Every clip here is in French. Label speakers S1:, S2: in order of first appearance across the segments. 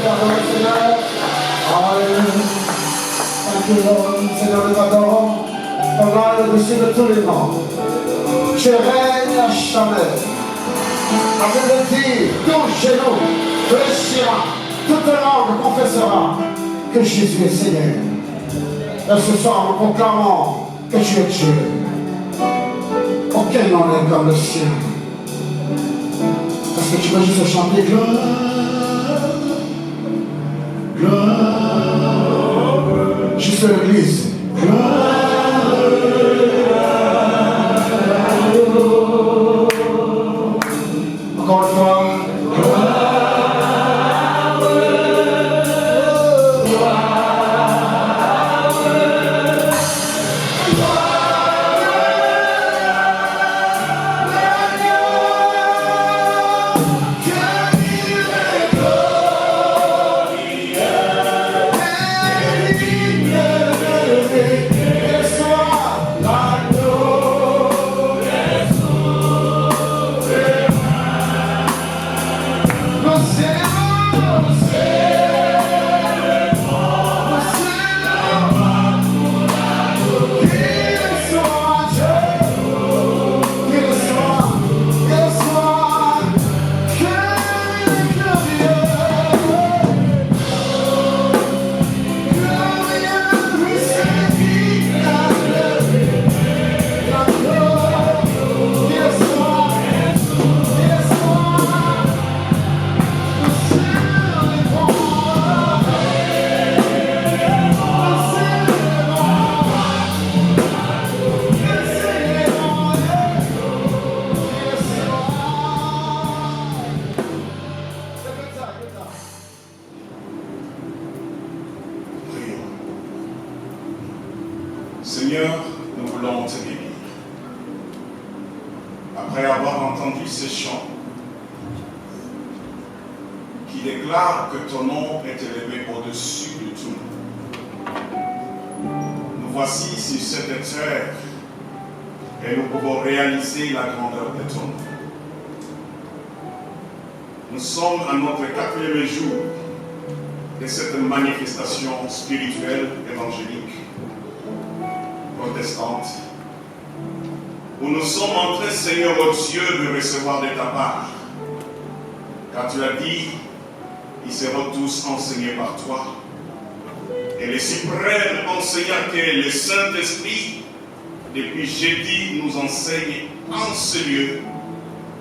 S1: t'adorons, Seigneur. Alléluia. Thank you, Lord. Seigneur, nous t'adorons. Ton nom est au-dessus de tous les noms. Tu règnes à jamais. Afin de dire, tout genou fléchira, toute langue confessera que Jésus est Seigneur. Et ce soir, nous proclamons que tu es Dieu. Aucun nom n'est comme le sien. Est-ce que tu veux juste chanter gloire, gloire, juste l'église, gloire. Encore une fois.
S2: Seigneur, nous voulons te bénir. Après avoir entendu ces chants qui déclarent que ton nom est élevé au-dessus de tout, nous voici sur cette terre et nous pouvons réaliser la grandeur de ton nom. Nous sommes à notre 4e jour de cette manifestation spirituelle évangélique protestante, où nous sommes en train, Seigneur oh Dieu, de recevoir de ta part. Car tu as dit, ils seront tous enseignés par toi. Et le suprême enseignant qui est le Saint-Esprit, depuis jeudi, nous enseigne en ce lieu,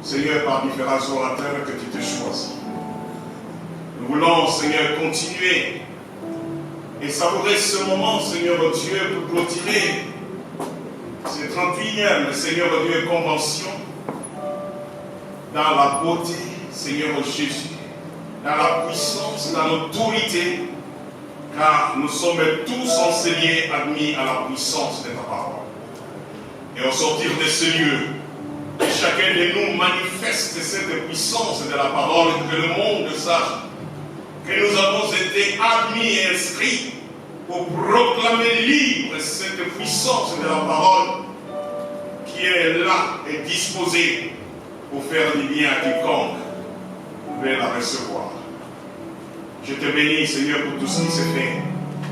S2: Seigneur, par différents orateurs que tu t'es choisis. Nous voulons, Seigneur, continuer et savourer ce moment, Seigneur oh Dieu, pour clôturer cette 31e, Seigneur oh Dieu, convention dans la beauté, Seigneur oh Jésus, dans la puissance, dans l'autorité, car nous sommes tous enseignés, admis à la puissance de ta parole. Et au sortir de ce lieu, que chacun de nous manifeste cette puissance de la parole, que le monde sache que nous avons été admis et inscrits pour proclamer libre cette puissance de la parole qui est là et disposée pour faire du bien à quiconque veut la recevoir. Je te bénis, Seigneur, pour tout ce qui s'est fait.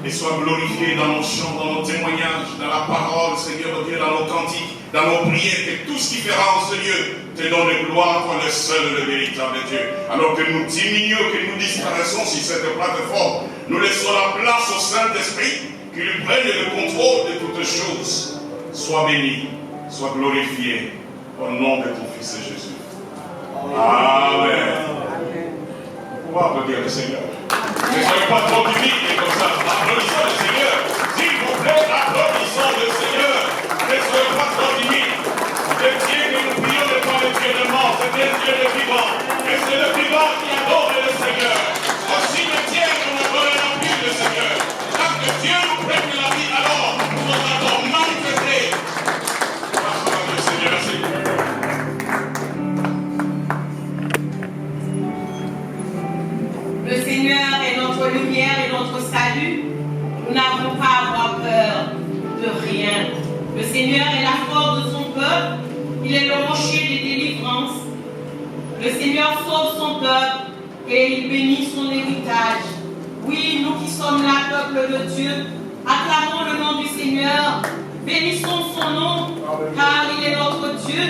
S2: Et sois glorifié dans nos chants, dans nos témoignages, dans la parole, Seigneur Dieu, dans nos cantiques, dans nos prières, que tout ce qui fera en ce lieu te donne gloire, toi le seul, le véritable Dieu. Alors que nous diminuons, que nous disparaissons sur cette plateforme, nous laissons la place au Saint-Esprit, qui lui prenne le contrôle de toutes choses. Sois béni, sois glorifié, au nom de ton Fils Jésus. Amen. On va applaudir le Seigneur. Ne soyez pas trop timides comme ça. Applaudissons le Seigneur. S'il vous plaît, applaudissons le Seigneur. Ne soyez pas trop timides. Le Dieu que nous prions n'est pas le Dieu de mort, c'est le Dieu de vivant. Et c'est le vivant qui adore le Seigneur. Aussi le Dieu qu'on adore la vie le Seigneur. Quand que Dieu nous prête la vie, alors nous allons manifester. Acclamons le Seigneur, Seigneur.
S3: Le Seigneur est notre lumière et notre salut. Nous n'avons pas à avoir peur de rien. Le Seigneur est la force de son peuple. Il est le rocher des délivrances. Le Seigneur sauve son peuple et il bénit son héritage. Oui, nous qui sommes là, peuple de Dieu, acclamons le nom du Seigneur, bénissons son nom, car il est notre Dieu.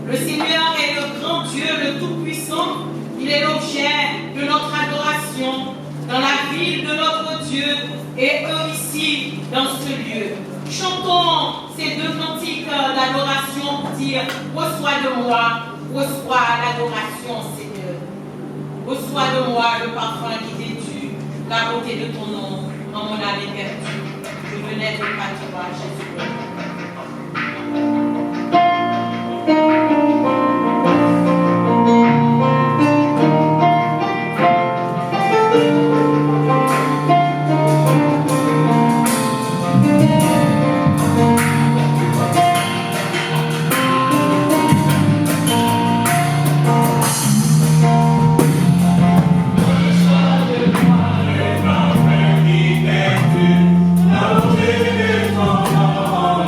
S3: Le Seigneur est le grand Dieu, le Tout-Puissant. Il est l'objet de notre adoration dans la ville de notre Dieu et eux ici, dans ce lieu. Chantons ces deux cantiques d'adoration pour dire « Reçois de moi, reçois l'adoration, Seigneur. Reçois de moi le parfum qui t'est dû, la beauté de ton nom, en mon âme éperdue. Je venais de toi, Jésus. »
S2: La beauté de ton nom.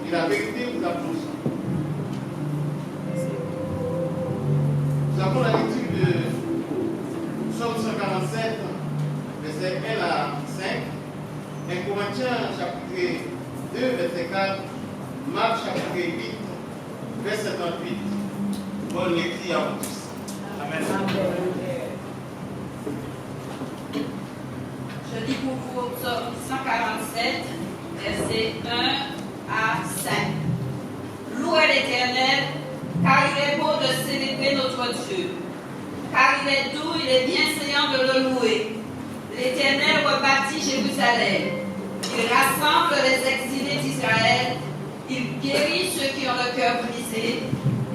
S4: et la vérité vous applaudit. Nous avons la lecture de Psaume 147, versets 1 à 5, 1 Corinthiens chapitre 2, verset 4, Marc chapitre 8, verset 38. Bonne lecture à vous tous. Amen.
S3: Je dis pour vous Psaume 147, versets 1 à 5. Louez l'Éternel, car il est beau de célébrer notre Dieu. Car il est doux, il est bienséant de le louer. L'Éternel rebâtit Jérusalem. Il rassemble les exilés d'Israël. Il guérit ceux qui ont le cœur brisé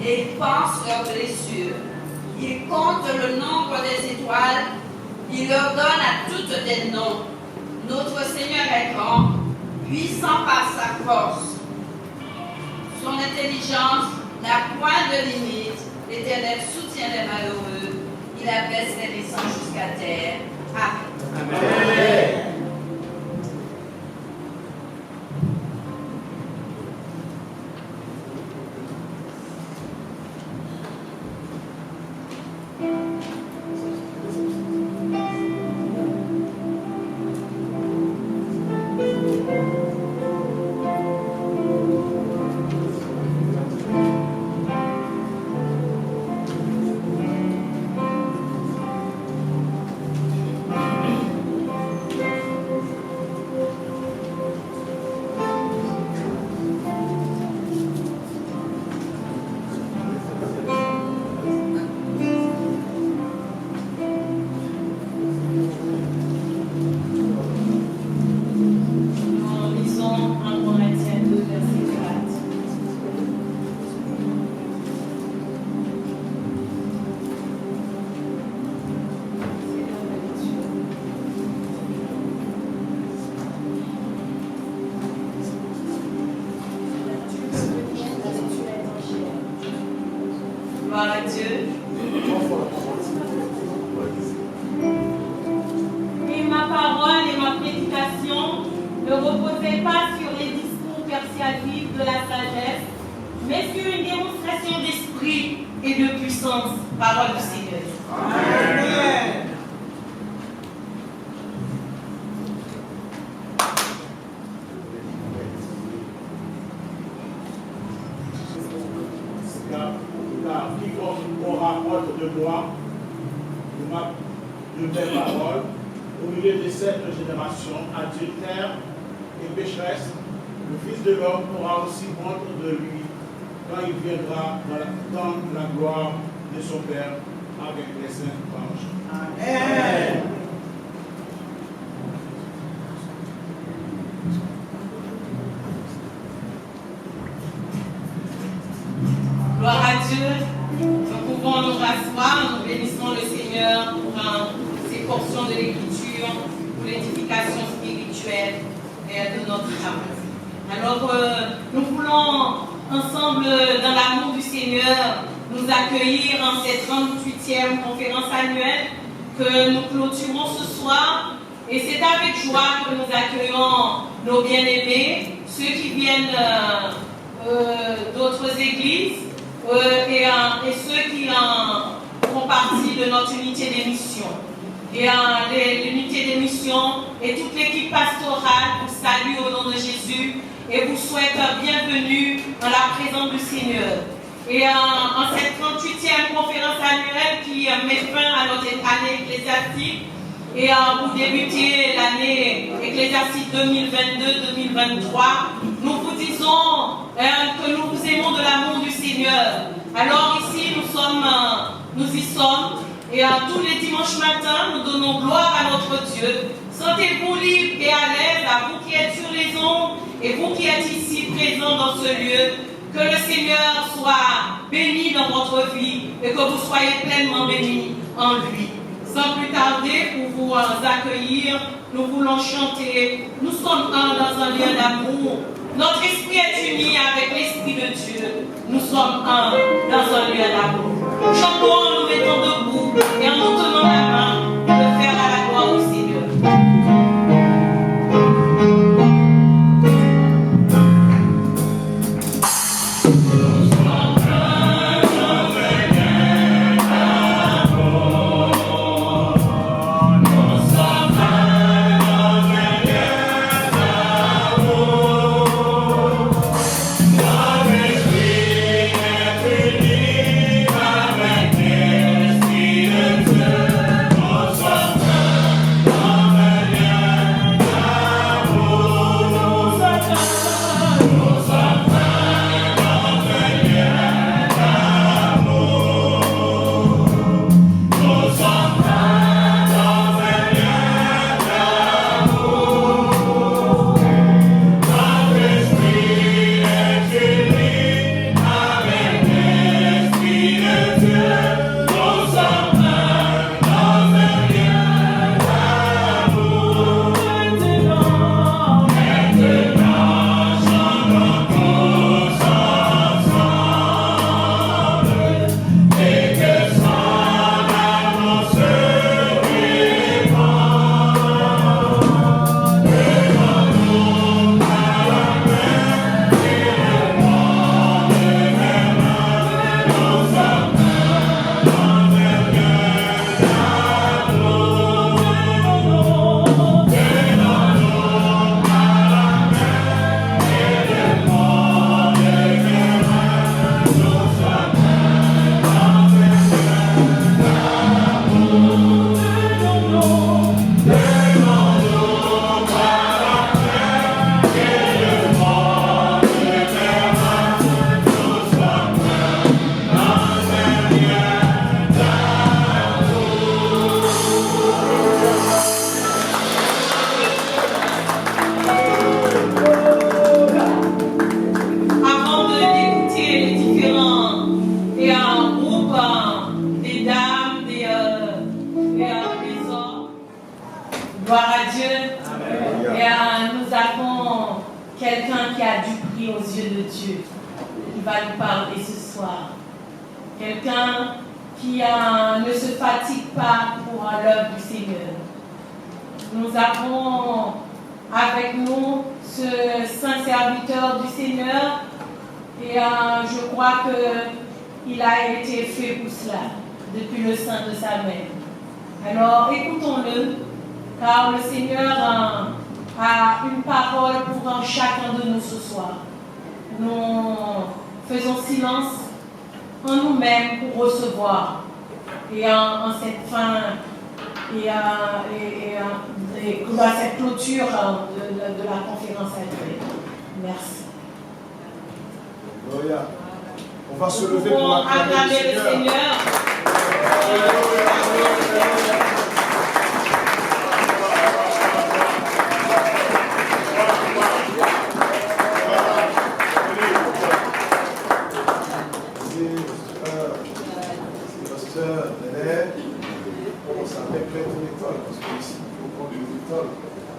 S3: et il pense leurs blessures. Il compte le nombre des étoiles. Il leur donne à toutes des noms. Notre Seigneur est grand, puissant par sa force. Son intelligence n'a point de limite. L'Éternel soutient les malheureux. Il abaisse les méchants jusqu'à terre. Amen.
S4: Amen.
S3: Gloire à Dieu.
S5: Et ma parole et ma prédication ne reposaient pas sur les discours persuasifs de la sagesse, mais sur une démonstration d'esprit
S3: Et de puissance, parole du Seigneur.
S1: Amen.
S6: Car quiconque aura honte de moi, de mes paroles, au milieu de cette génération adultère et pécheresse, le Fils de l'homme aura aussi honte de lui quand il viendra dans la gloire de son Père avec les saints anges.
S1: Amen.
S3: Gloire à Dieu. Nous pouvons nous rasseoir, nous bénissons le Seigneur pour ces portions de l'Écriture, pour l'édification spirituelle et de notre âme. Alors, nous voulons ensemble, dans l'amour du Seigneur, nous accueillir en cette 38e conférence annuelle que nous clôturons ce soir. Et c'est avec joie que nous accueillons nos bien-aimés, ceux qui viennent d'autres églises et ceux qui font partie de notre unité d'émission. Et l'unité d'émission et toute l'équipe pastorale vous salue au nom de Jésus et vous souhaite bienvenue dans la présence du Seigneur. Et en cette 38e conférence annuelle qui met fin à notre année ecclésiastique, et pour débuter l'année ecclésiastique 2022-2023, nous vous disons que nous vous aimons de l'amour du Seigneur. Alors ici, nous y sommes, et tous les dimanches matins, nous donnons gloire à notre Dieu. Sentez-vous libre et à l'aise, à vous qui êtes sur les ondes, et vous qui êtes ici présents dans ce lieu. Que le Seigneur soit béni dans votre vie, et que vous soyez pleinement bénis en lui. Sans plus tarder, pour vous accueillir, nous voulons chanter. Nous sommes un dans un lien d'amour. Notre esprit est uni avec l'esprit de Dieu. Nous sommes un dans un lien d'amour. Chantons en nous mettant debout et en nous tenant la main pour le faire à la gloire au Seigneur.
S5: Gloire à Dieu. Amen. Et nous avons quelqu'un qui a du prix aux yeux de Dieu, qui va nous parler ce soir. Quelqu'un qui ne se fatigue pas pour l'œuvre du Seigneur. Nous avons avec nous ce saint serviteur du Seigneur et je crois qu'il a été fait pour cela depuis le sein de sa mère. Alors écoutons-le, car le Seigneur a une parole pour chacun de nous ce soir. Nous faisons silence en nous-mêmes pour recevoir et en cette fin et dans cette clôture de la conférence actuelle. Merci.
S1: Gloria. On va se
S5: Nous
S1: lever pour
S5: pouvons
S1: acclamer
S5: acclamer le Seigneur.
S1: Pasteur Hélène, on s'appelle plein de l'école, parce que ici, il faut prendre une école.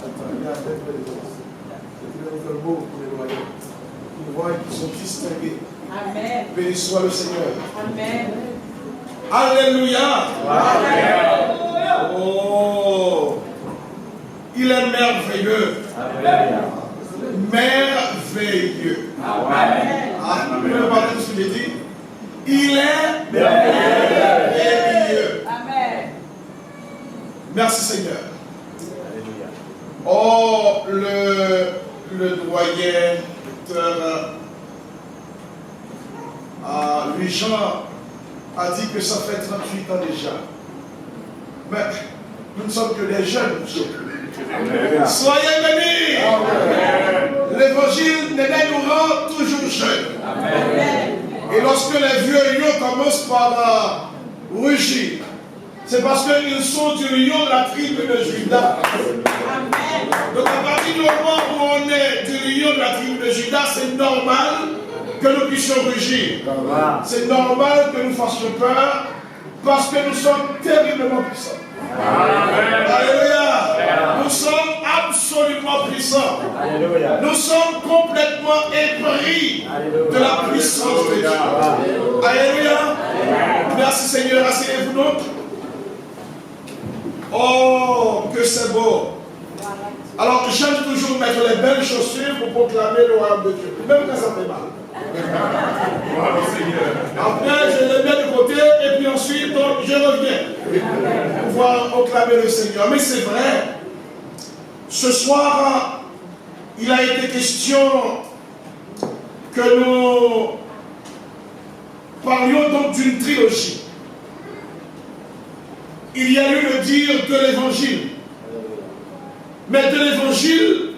S1: Il y a plein de l'école. C'est très beau pour les loyaux. Ils voient qu'ils sont distingués.
S5: Amen.
S1: Béni soit le Seigneur.
S5: Amen.
S1: Alléluia. Amen. Oh, il est merveilleux. Amen. Merveilleux. Amen. Ah, vous pouvez parler de ce que j'ai dit? Il est merveilleux.
S5: Amen.
S1: Merci Seigneur. Oh, le doyen, Louis-Jean a dit que ça fait 38 ans déjà. Mais nous ne sommes que des jeunes, monsieur. Soyez bénis. L'évangile nous rend toujours jeunes. Amen. Et lorsque les vieux lions commencent par rugir, c'est parce qu'ils sont du lion de la tribu de Judas. Amen. Donc à partir du moment où on est du lion de la tribu de Judas, c'est normal que nous puissions rugir. C'est normal que nous fassions peur parce que nous sommes terriblement puissants. Amen. Alléluia. Nous sommes absolument puissants. Alléluia. Nous sommes complètement épris de la puissance de Dieu. Alléluia. Merci Seigneur. Asseyez-vous donc. Oh, que c'est beau. Alors j'aime toujours mettre les belles chaussures pour proclamer le royaume de Dieu, même quand ça fait mal. Après, je les mets de côté et puis ensuite, je reviens pour pouvoir proclamer le Seigneur. Mais c'est vrai, ce soir, il a été question que nous parlions donc d'une trilogie. Il y a eu le dire de l'évangile, mais de l'évangile,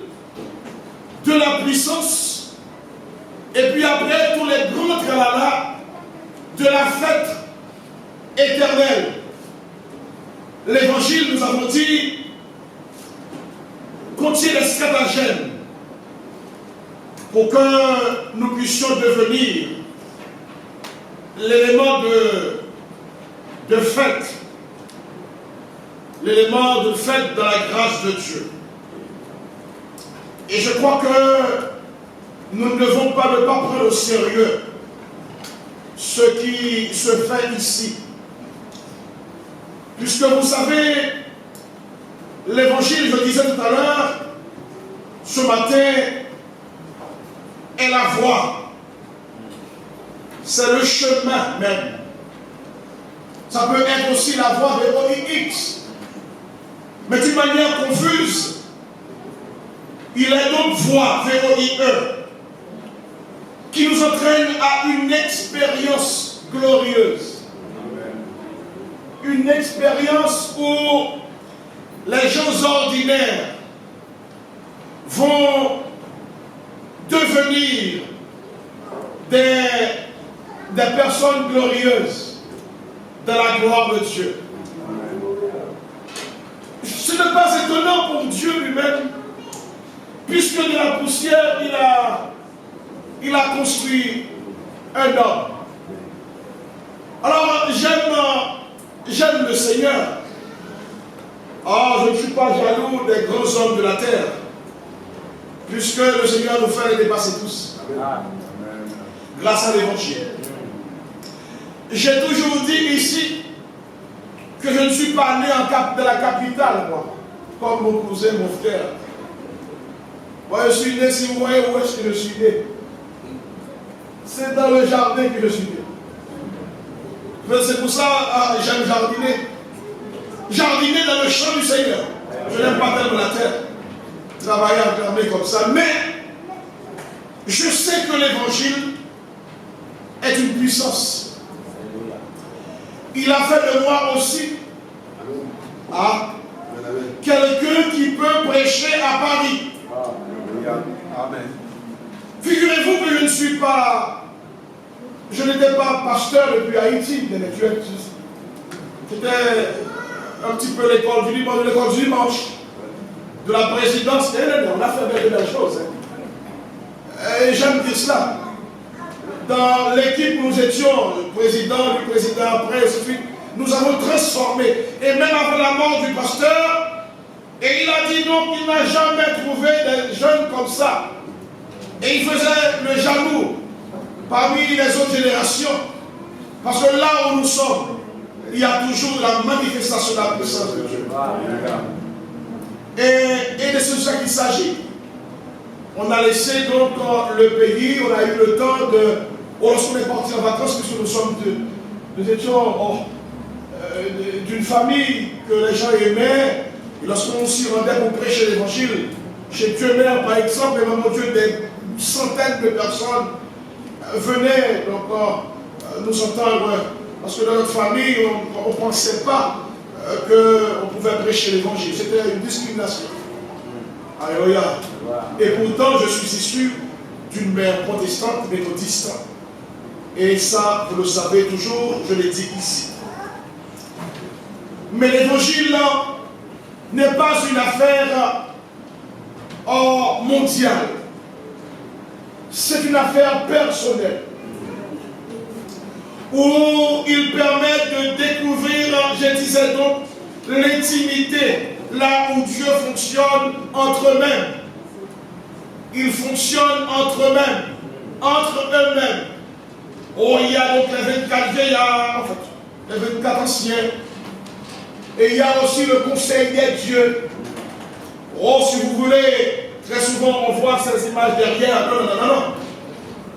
S1: de la puissance, et puis après tous les grands tralala de la fête éternelle. L'évangile, nous avons dit, contient les stratagèmes pour que nous puissions devenir l'élément de fête. L'élément de fête dans la grâce de Dieu. Et je crois que nous ne devons pas prendre au sérieux ce qui se fait ici. Puisque vous savez, l'évangile, je disais tout à l'heure, ce matin, est la voie. C'est le chemin même. Ça peut être aussi la voie de X. Mais d'une manière confuse, il est donc voie VOIE qui nous entraîne à une expérience glorieuse. Une expérience où les gens ordinaires vont devenir des personnes glorieuses de la gloire de Dieu. Ce n'est pas étonnant pour Dieu lui-même, puisque de la poussière, il a construit un homme. Alors, j'aime le Seigneur. Ah, je ne suis pas jaloux nous des grands hommes de la terre, puisque le Seigneur nous fait les dépasser tous. Grâce à l'évangile. J'ai toujours dit ici que je ne suis pas né de la capitale, moi, comme mon cousin, mon frère. Moi, je suis né, si vous voyez où est-ce que je suis né, c'est dans le jardin que je suis né. C'est pour ça que j'aime jardiner. Jardiner dans le champ du Seigneur. Je n'aime pas tellement la terre. Travailler acclamé comme ça. Mais je sais que l'évangile est une puissance. Il a fait de moi aussi quelqu'un qui peut prêcher à Paris.
S7: Amen.
S1: Figurez-vous que je n'étais pas pasteur depuis Haïti, c'était un petit peu l'école du dimanche, de la présidence. On a fait de belles choses. Et j'aime dire cela. Dans l'équipe, nous étions le président après, et ainsi de suite. Nous avons transformé. Et même avant la mort du pasteur, et il a dit donc qu'il n'a jamais trouvé des jeunes comme ça. Et il faisait le jaloux parmi les autres générations. Parce que là où nous sommes, il y a toujours la manifestation de la puissance de Dieu. Et de ce qu'il s'agit. On a laissé donc le pays, on a eu le temps de... Lorsqu'on est parti en vacances, puisque nous étions d'une famille que les gens aimaient, et lorsqu'on s'y rendait pour prêcher l'évangile, chez Dieu Mère par exemple, et mon Dieu, des centaines de personnes venaient donc, nous entendre, parce que dans notre famille, on ne pensait pas qu'on pouvait prêcher l'évangile. C'était une discrimination. Alléluia. Et pourtant, je suis issu d'une mère protestante, méthodiste. Et ça, vous le savez toujours, je l'ai dit ici. Mais l'évangile n'est pas une affaire mondiale. C'est une affaire personnelle. Où il permet de découvrir, je disais donc, l'intimité, là où Dieu fonctionne entre eux-mêmes. Ils fonctionnent entre eux-mêmes, entre eux-mêmes. Oh, il y a donc les 24 vieillards, en fait, les 24 anciens. Et il y a aussi le conseil des dieux. Oh, si vous voulez, très souvent on voit ces images derrière. Non.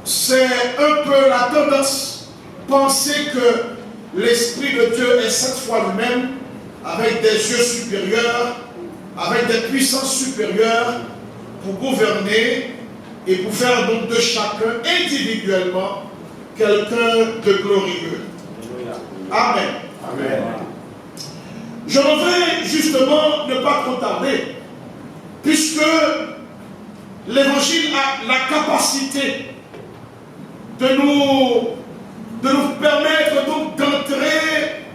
S1: C'est un peu la tendance. Penser que l'Esprit de Dieu est 7 fois lui-même, avec des yeux supérieurs, avec des puissances supérieures, pour gouverner et pour faire donc de chacun individuellement quelqu'un de glorieux. Amen.
S7: Amen.
S1: Je voudrais justement ne pas trop tarder, puisque l'évangile a la capacité de nous permettre donc d'entrer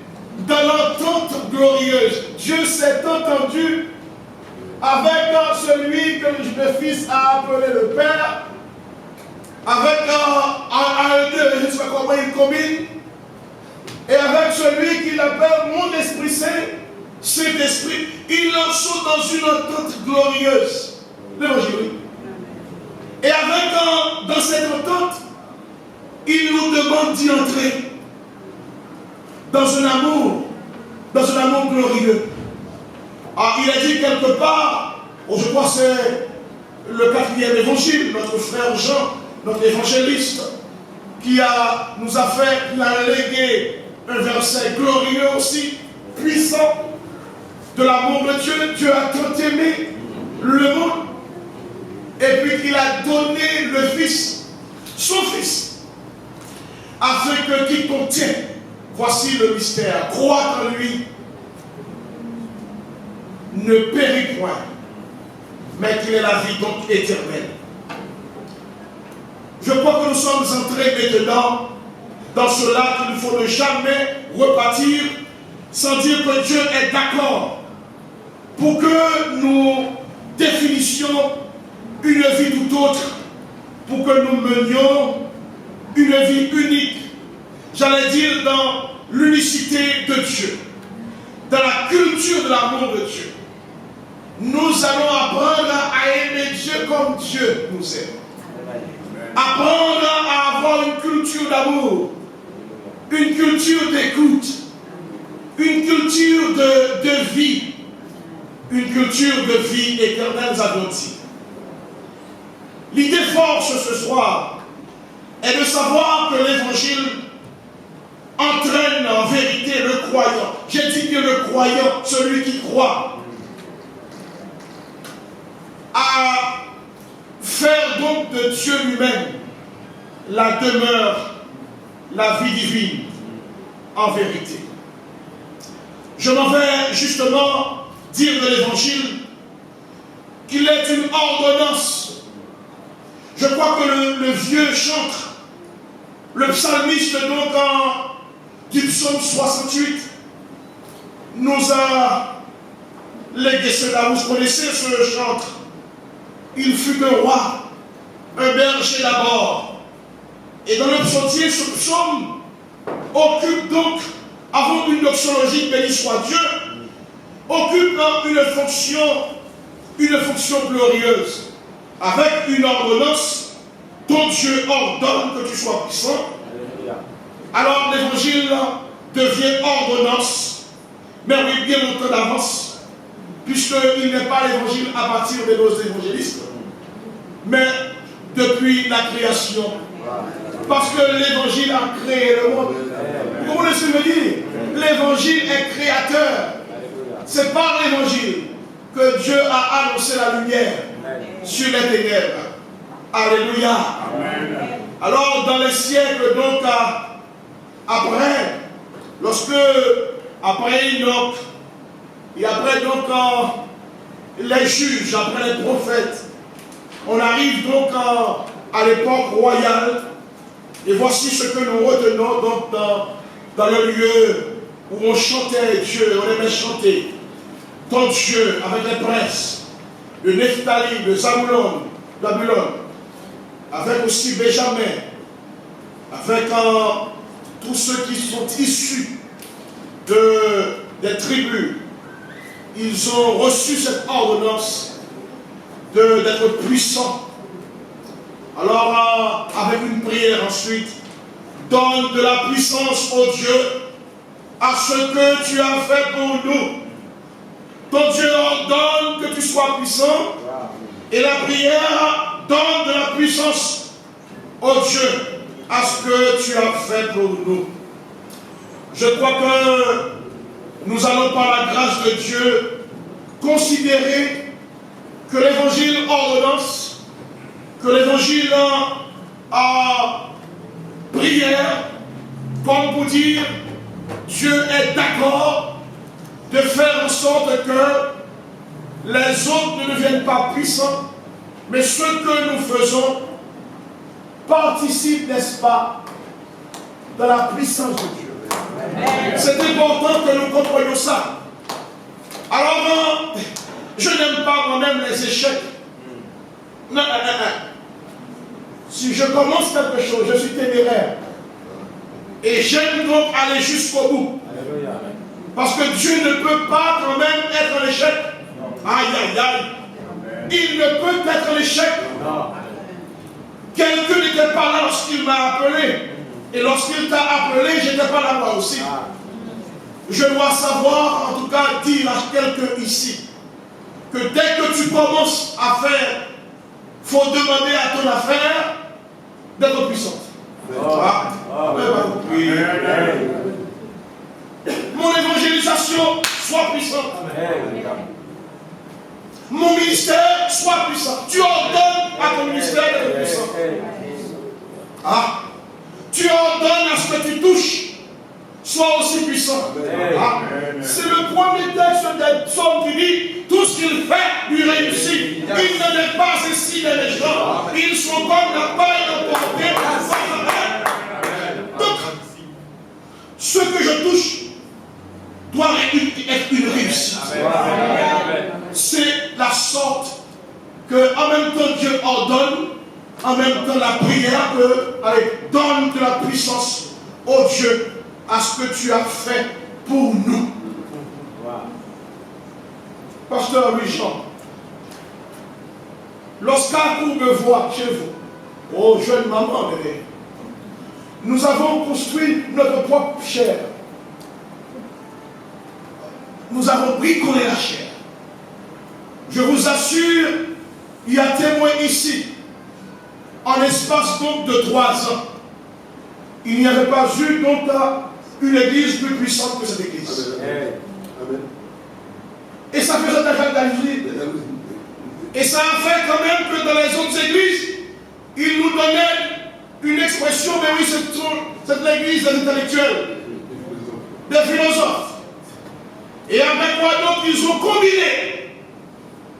S1: dans l'entente glorieuse. Dieu s'est entendu avec celui que le Fils a appelé le Père, avec je ne sais pas comment il combine, et avec celui qu'il appelle mon Esprit Saint, cet Esprit, ils en sont dans une entente glorieuse. L'évangile. Et avec dans cette entente, il nous demande d'y entrer dans un amour glorieux. Il a dit quelque part, je crois que c'est le 4e évangile, notre frère Jean, notre évangéliste, qui nous a légué un verset glorieux aussi, puissant, de l'amour de Dieu. Dieu a tant aimé le monde, et puis qu'il a donné le Fils, son Fils, afin que quiconque tient, voici le mystère, croit en lui, ne périt point, mais qu'il ait la vie donc éternelle. Je crois que nous sommes entrés maintenant dans cela qu'il ne faut ne jamais repartir sans dire que Dieu est d'accord pour que nous définissions une vie tout autre, pour que nous menions une vie unique, j'allais dire dans l'unicité de Dieu, dans la culture de l'amour de Dieu. nous allons apprendre à aimer Dieu comme Dieu nous aime. Apprendre à avoir une culture d'amour, une culture d'écoute, une culture de vie, une culture de vie éternelle abondie. L'idée forte ce soir est de savoir que l'évangile entraîne en vérité le croyant. J'ai dit que le croyant, celui qui croit, à faire donc de Dieu lui-même la demeure, la vie divine en vérité. Je m'en vais justement dire de l'évangile qu'il est une ordonnance. Je crois que le vieux chantre, le psalmiste donc du psaume 68 nous a légué cela. Vous connaissez ce chantre. Il fut un roi, un berger d'abord. Et dans le psautier, ce psaume occupe donc, avant une doxologie, béni soit Dieu, occupe une fonction glorieuse, avec une ordonnance dont Dieu ordonne que tu sois puissant. Alors l'évangile devient ordonnance, mais oui, bien longtemps d'avance, puisqu'il n'est pas l'évangile à partir de nos évangélistes, mais depuis la création. Parce que l'évangile a créé le monde. Vous voulez ce que me dire? L'évangile est créateur. C'est par l'évangile que Dieu a annoncé la lumière sur les ténèbres. Alléluia. Alors dans les siècles donc après, après Enoch, et après donc les juges, après les prophètes, on arrive donc à l'époque royale, et voici ce que nous retenons donc dans le lieu où on chantait Dieu, on aimait chanter ton Dieu avec les princes de Nephtali, de Zabulon, avec aussi Benjamin, avec tous ceux qui sont issus des tribus. Ils ont reçu cette ordonnance d'être puissants. Alors, avec une prière ensuite, donne de la puissance, ô Dieu, à ce que tu as fait pour nous. Ton Dieu ordonne que tu sois puissant, et la prière donne de la puissance, ô Dieu, à ce que tu as fait pour nous. Je crois que nous allons par la grâce de Dieu considérer que l'évangile ordonnance, que l'évangile a prière, comme pour dire Dieu est d'accord de faire en sorte que les autres ne deviennent pas puissants, mais ce que nous faisons participe, n'est-ce pas, de la puissance de Dieu. C'est important que nous comprenions ça. Alors, je n'aime pas moi-même les échecs. Non. Si je commence quelque chose, je suis téméraire. Et j'aime donc aller jusqu'au bout. Parce que Dieu ne peut pas quand même être l'échec. Aïe, aïe, aïe. Il ne peut être l'échec. Quelqu'un n'était pas là lorsqu'il m'a appelé. Et lorsqu'il t'a appelé, je n'étais pas là moi aussi. Je dois savoir, en tout cas, dire à quelqu'un ici, que dès que tu commences à faire, il faut demander à ton affaire d'être puissante. Mon évangélisation soit puissante. Mon ministère soit puissant. Tu ordonnes à ton ministère d'être puissant. Tu ordonnes à ce que tu touches soit aussi puissant. C'est le premier texte des psaumes qui dit tout ce qu'il fait lui réussit. Il ne n'est pas ici des méchants. Ils sont comme la paille emportée. Donc, ce que je touche doit être une réussite. C'est la sorte que en même temps Dieu ordonne, en même temps la prière donne de la puissance au Dieu à ce que tu as fait pour nous. Pasteur Louis Jean,
S8: lorsqu'un me voit chez vous, oh jeune maman, bébé, nous avons construit notre propre chair. Nous avons bricolé la chair. Je vous assure, il y a témoin ici, en espace donc de 3 ans, il n'y avait pas eu donc une église plus puissante que cette église.
S7: Amen.
S8: Et ça faisait déjà d'agir. Et ça a fait quand même que dans les autres églises, ils nous donnaient une expression, mais oui, c'est l'église des intellectuels, des philosophes. Et avec quoi donc ils ont combiné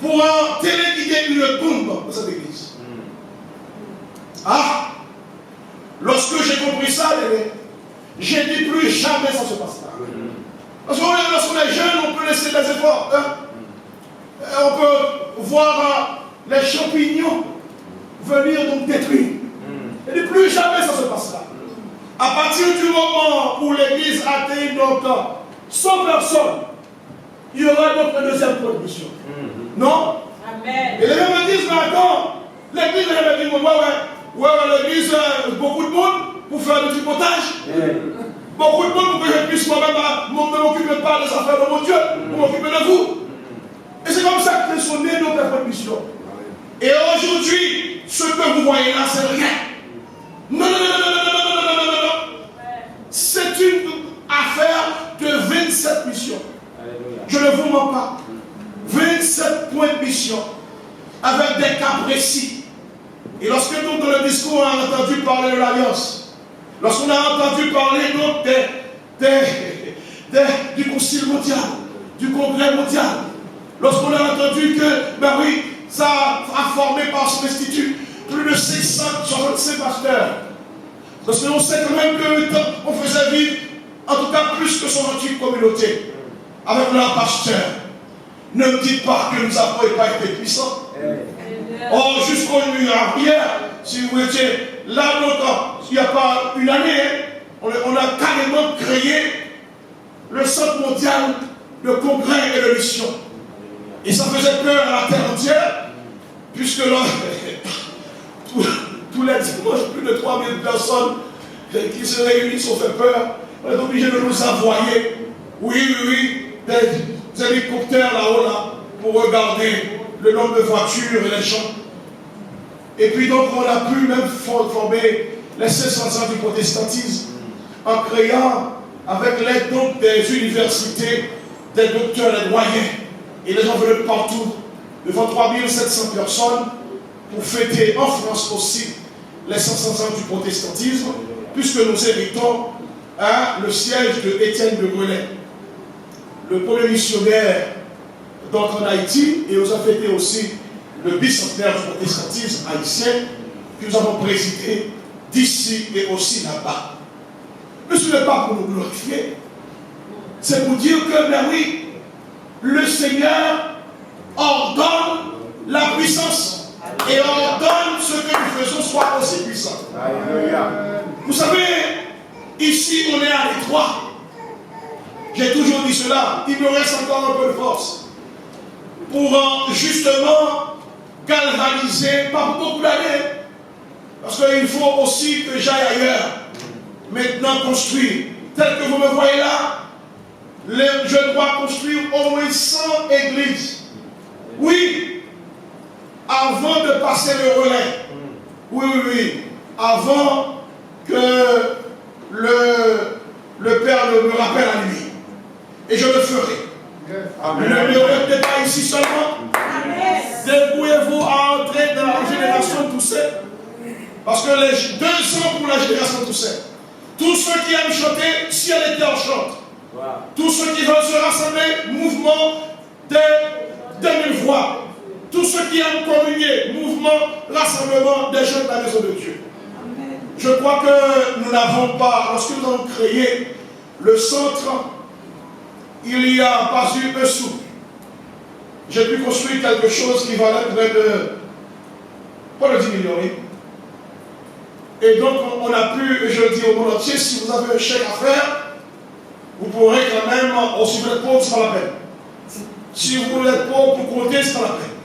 S8: pour en téléguider une bombe dans cette église. Ah, lorsque j'ai compris ça, j'ai dit plus jamais ça se passe là. Parce que lorsqu'on est jeune, on peut laisser des efforts. Hein? On peut voir les champignons venir donc détruire. Et dit plus jamais ça se passe là. À partir du moment où l'église atteint donc 100 personnes, il y aura donc une deuxième production. Non? Amen. Et les gens me disent, mais attends, l'église, elle me dit, ouais, l'église, beaucoup de monde pour faire du tripotage. Beaucoup de monde pour que je puisse moi-même ne m'occuper pas des affaires de mon Dieu, pour m'occuper de vous. Et c'est comme ça que sont nées nos production. Et aujourd'hui, ce que vous voyez là, c'est rien. Non. C'est une affaire de 27 missions. Je ne vous mens pas. 27 points de mission avec des cas précis. Et lorsque nous, dans le discours, on a entendu parler de l'Alliance, lorsqu'on a entendu parler donc du Concile mondial, du Congrès mondial, lorsqu'on a entendu que, ben oui, ça a formé par son institut plus de 665 pasteurs. Parce qu'on sait quand même qu'on faisait vivre, en tout cas plus que 128 communautés, avec leurs pasteurs. Ne me dites pas que nous n'avons pas été puissants. Oh, jusqu'au hier, si vous étiez là, donc, il n'y a pas une année, on a carrément créé le Centre mondial de congrès et de mission. Et ça faisait peur à la terre entière, puisque là, tous les dimanches, plus de 3000 personnes qui se réunissent ont fait peur. On est obligé de nous envoyer, des hélicoptères là-haut, pour regarder le nombre de voitures et les gens. Et puis donc, on a pu même former les 500 ans du protestantisme en créant, avec l'aide donc des universités, des docteurs, des doyens. Et les gens venaient de partout, devant 3700 personnes, pour fêter en France aussi les 500 ans du protestantisme, puisque nous héritons le siège de Étienne de Grelais, le premier missionnaire en Haïti, et nous avons fêté aussi le bicentenaire du protestantisme haïtien que nous avons présidé d'ici et aussi là-bas. Mais ce n'est pas pour nous glorifier, c'est pour dire que, ben oui, le Seigneur ordonne la puissance et ordonne ce que nous faisons soit aussi puissant. Vous savez, ici on est à l'étroit. J'ai toujours dit cela, il me reste encore un peu de force pour justement galvaniser, pas beaucoup d'années, parce qu'il faut aussi que j'aille ailleurs, maintenant construire, tel que vous me voyez là, je dois construire au moins 100 églises. Oui, avant de passer le relais. Oui, avant que le Père me rappelle à lui. Et je le ferai. Ne me restez pas ici seulement. Débrouillez-vous à entrer dans la génération Toussaint. Parce que les 2 ans pour la génération Toussaint. Tous ceux qui aiment chanter, si elle était en chante. Tous ceux qui veulent se rassembler, mouvement des 2000 voix. Tous ceux qui aiment communier, mouvement, rassemblement des jeunes de la maison de Dieu. Je crois que nous n'avons pas, lorsque nous avons créé le centre, il n'y a pas eu un sou. J'ai pu construire quelque chose qui valait près de pas de 10 millions. Et donc on a pu, je le dis au monde entier, si vous avez un chèque à faire, vous pourrez quand même, si vous êtes pauvre, c'est pas la peine. Si vous êtes pauvre pour compter, c'est pas la peine.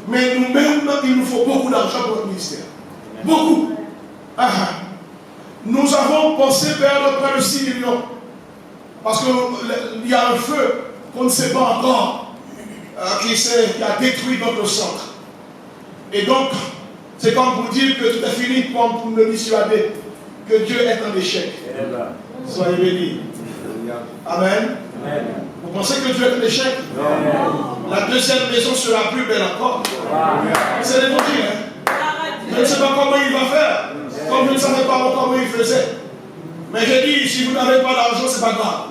S8: Mais nous-mêmes, il nous faut beaucoup d'argent pour notre ministère. Beaucoup. Nous avons pensé perdre près de 6 millions. Parce qu'il y a un feu qu'on ne sait pas encore qui a détruit notre centre. Et donc, c'est comme pour dire que tout est fini pour me dissuader que Dieu est un échec. Soyez bénis. Amen. Vous pensez que Dieu est un échec? La deuxième maison sera plus belle encore. C'est l'évangile. Je ne sais pas comment il va faire. Comme je ne savais pas comment il faisait. Mais j'ai dit, si vous n'avez pas d'argent, ce n'est pas grave.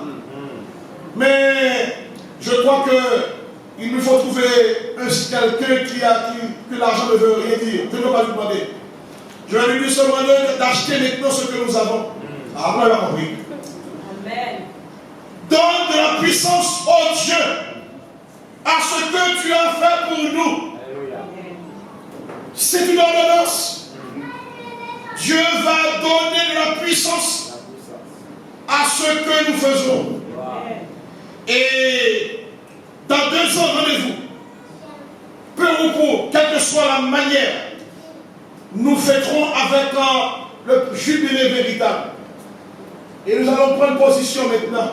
S8: Mais je crois qu'il nous faut trouver quelqu'un que l'argent ne veut rien dire. Je ne veux pas lui demander. Je vais lui dire seulement d'acheter maintenant ce que nous avons. Ah, vous l'avez compris.
S5: Amen.
S8: Donne de la puissance, oh Dieu, à ce que tu as fait pour nous. C'est une ordonnance. Dieu va donner de la puissance à ce que nous faisons. Et dans 2 ans, rendez-vous. Peu ou prou, quelle que soit la manière, nous fêterons avec le jubilé véritable. Et nous allons prendre position maintenant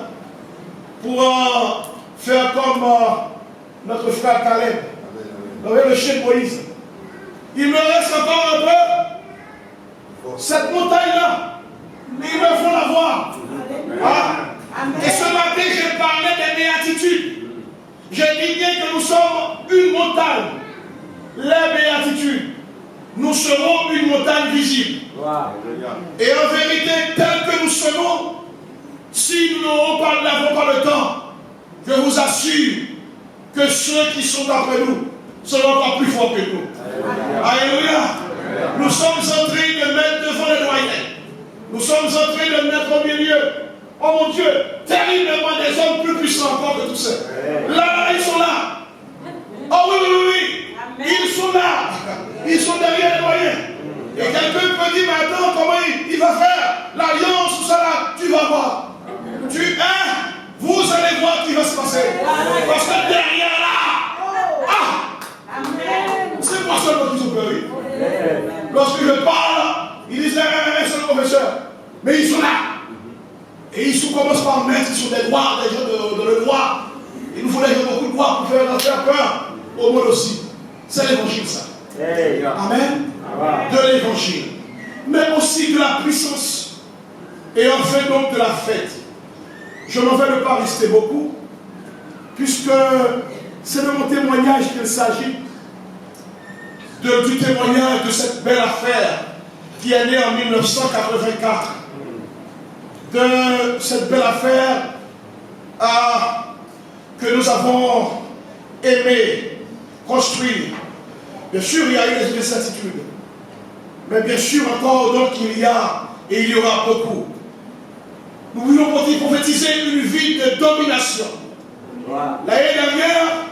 S8: pour faire comme notre frère Caleb, avec le chef Moïse. Il me reste encore un peu. Cette montagne-là, ils me font la voir. Et ce matin, j'ai parlé des béatitudes. J'ai dit bien que nous sommes une montagne. Les béatitudes. Nous serons une montagne visible. Et en vérité, tel que nous serons, si nous n'avons pas le temps, je vous assure que ceux qui sont après nous seront encore plus forts que nous. Alléluia. Nous sommes en train de mettre devant les doyens. Nous sommes en train de mettre au milieu. Oh mon Dieu, terriblement des hommes plus puissants encore que tous ceux. Là, ils sont là. Oh oui. Ils sont là. Ils sont derrière les doyens. Et quelqu'un peut dire, mais attends, comment il va faire l'alliance ou ça là? Tu vas voir. Vous allez voir ce qui va se passer. Parce que derrière là, c'est moi seulement qui sont peur. Lorsque je parle, ils disent, c'est le professeur. Mais ils sont là. Et ils commencent par mettre, ils sont des droits, des gens de le droit. Il nous faut beaucoup de droits pour faire peur au monde aussi. C'est l'évangile, ça. Amen. De l'évangile. Mais aussi de la puissance. Et enfin donc de la fête. Je n'en vais pas rester beaucoup, puisque c'est de mon témoignage qu'il s'agit. Du témoignage de cette belle affaire qui est née en 1984. De cette belle affaire que nous avons aimé construire. Bien sûr, il y a eu des incertitudes. Mais bien sûr, encore, donc, il y a et il y aura beaucoup. Nous voulons prophétiser une vie de domination. L'année dernière,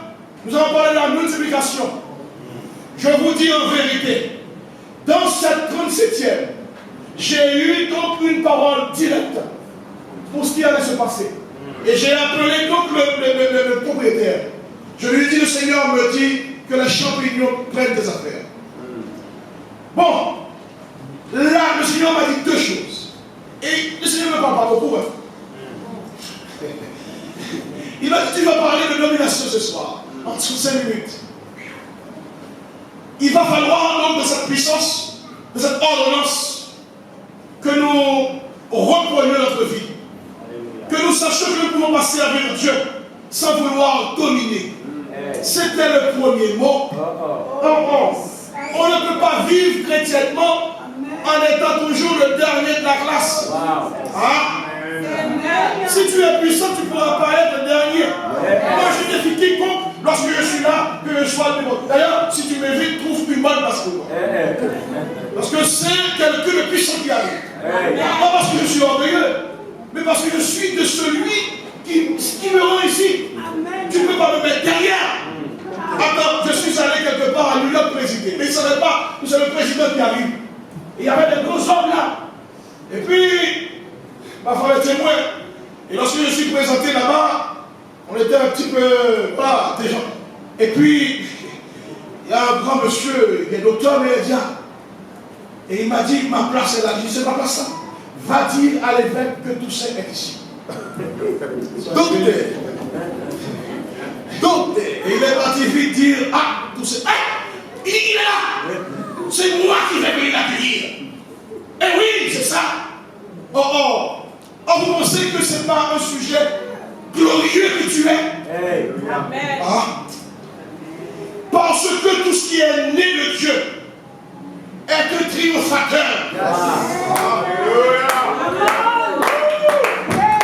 S8: nous avons parlé de la multiplication. Je vous dis en vérité, dans cette 37e, j'ai eu donc une parole directe pour ce qui allait se passer. Et j'ai appelé donc le propriétaire. Je lui ai dit, le Seigneur me dit que les champignons prennent des affaires. Bon, là, le Seigneur m'a dit 2 choses. Et le Seigneur ne parle pas beaucoup. Il m'a dit, tu vas parler de domination ce soir, en 5 minutes. Il va falloir donc de cette puissance, de cette ordonnance, que nous reprenions notre vie. Que nous sachions que nous pouvons passer avec Dieu sans vouloir dominer. C'était le premier mot. On ne peut pas vivre chrétiennement en étant toujours le dernier de la classe. Si tu es puissant, tu ne pourras pas être le dernier. Moi, je défie quiconque lorsque je suis là, que je sois le bon. D'ailleurs, si tu m'évites, trouve une bonne place pour moi. Parce que c'est quelqu'un de puissant qui arrive. Pas parce que je suis orgueilleux, mais parce que je suis de celui qui me rend ici. Tu ne peux pas me mettre derrière. Attends, je suis allé quelque part à New York présider. Mais il ne savait pas que c'est le président qui arrive. Et il y avait des gros hommes là. Et puis, ma femme est témoin. Et lorsque je suis présenté là-bas, on était un petit peu, voilà, des gens. Et puis, Il y a un grand monsieur, il est docteur médian. Et il m'a dit, ma place est là. Je dis, c'est pas place ça. Va dire à l'évêque que Toussaint est ici. Donc, et il est parti vite dire, ah, Toussaint, il est là. C'est moi qui vais venir l'accueillir. Eh oui, c'est ça. Oh, vous pensez que ce n'est pas un sujet glorieux que tu es?
S5: Amen.
S8: Ah. Parce que tout ce qui est né de Dieu est un triomphateur.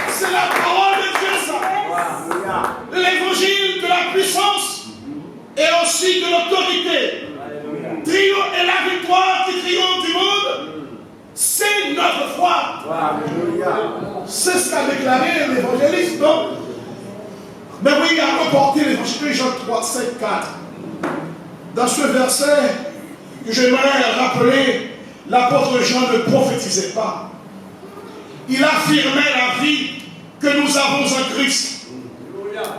S8: C'est la parole de Dieu, ça. L'évangile de la puissance et aussi de l'autorité. Triomphe et la victoire qui triomphe du monde, c'est notre foi. C'est ce qu'a déclaré l'évangéliste, non? Mais oui, il a reporté l'évangile de Jean 3, 5, 4. Dans ce verset, que j'aimerais rappeler, l'apôtre Jean ne prophétisait pas. Il affirmait la vie que nous avons en Christ.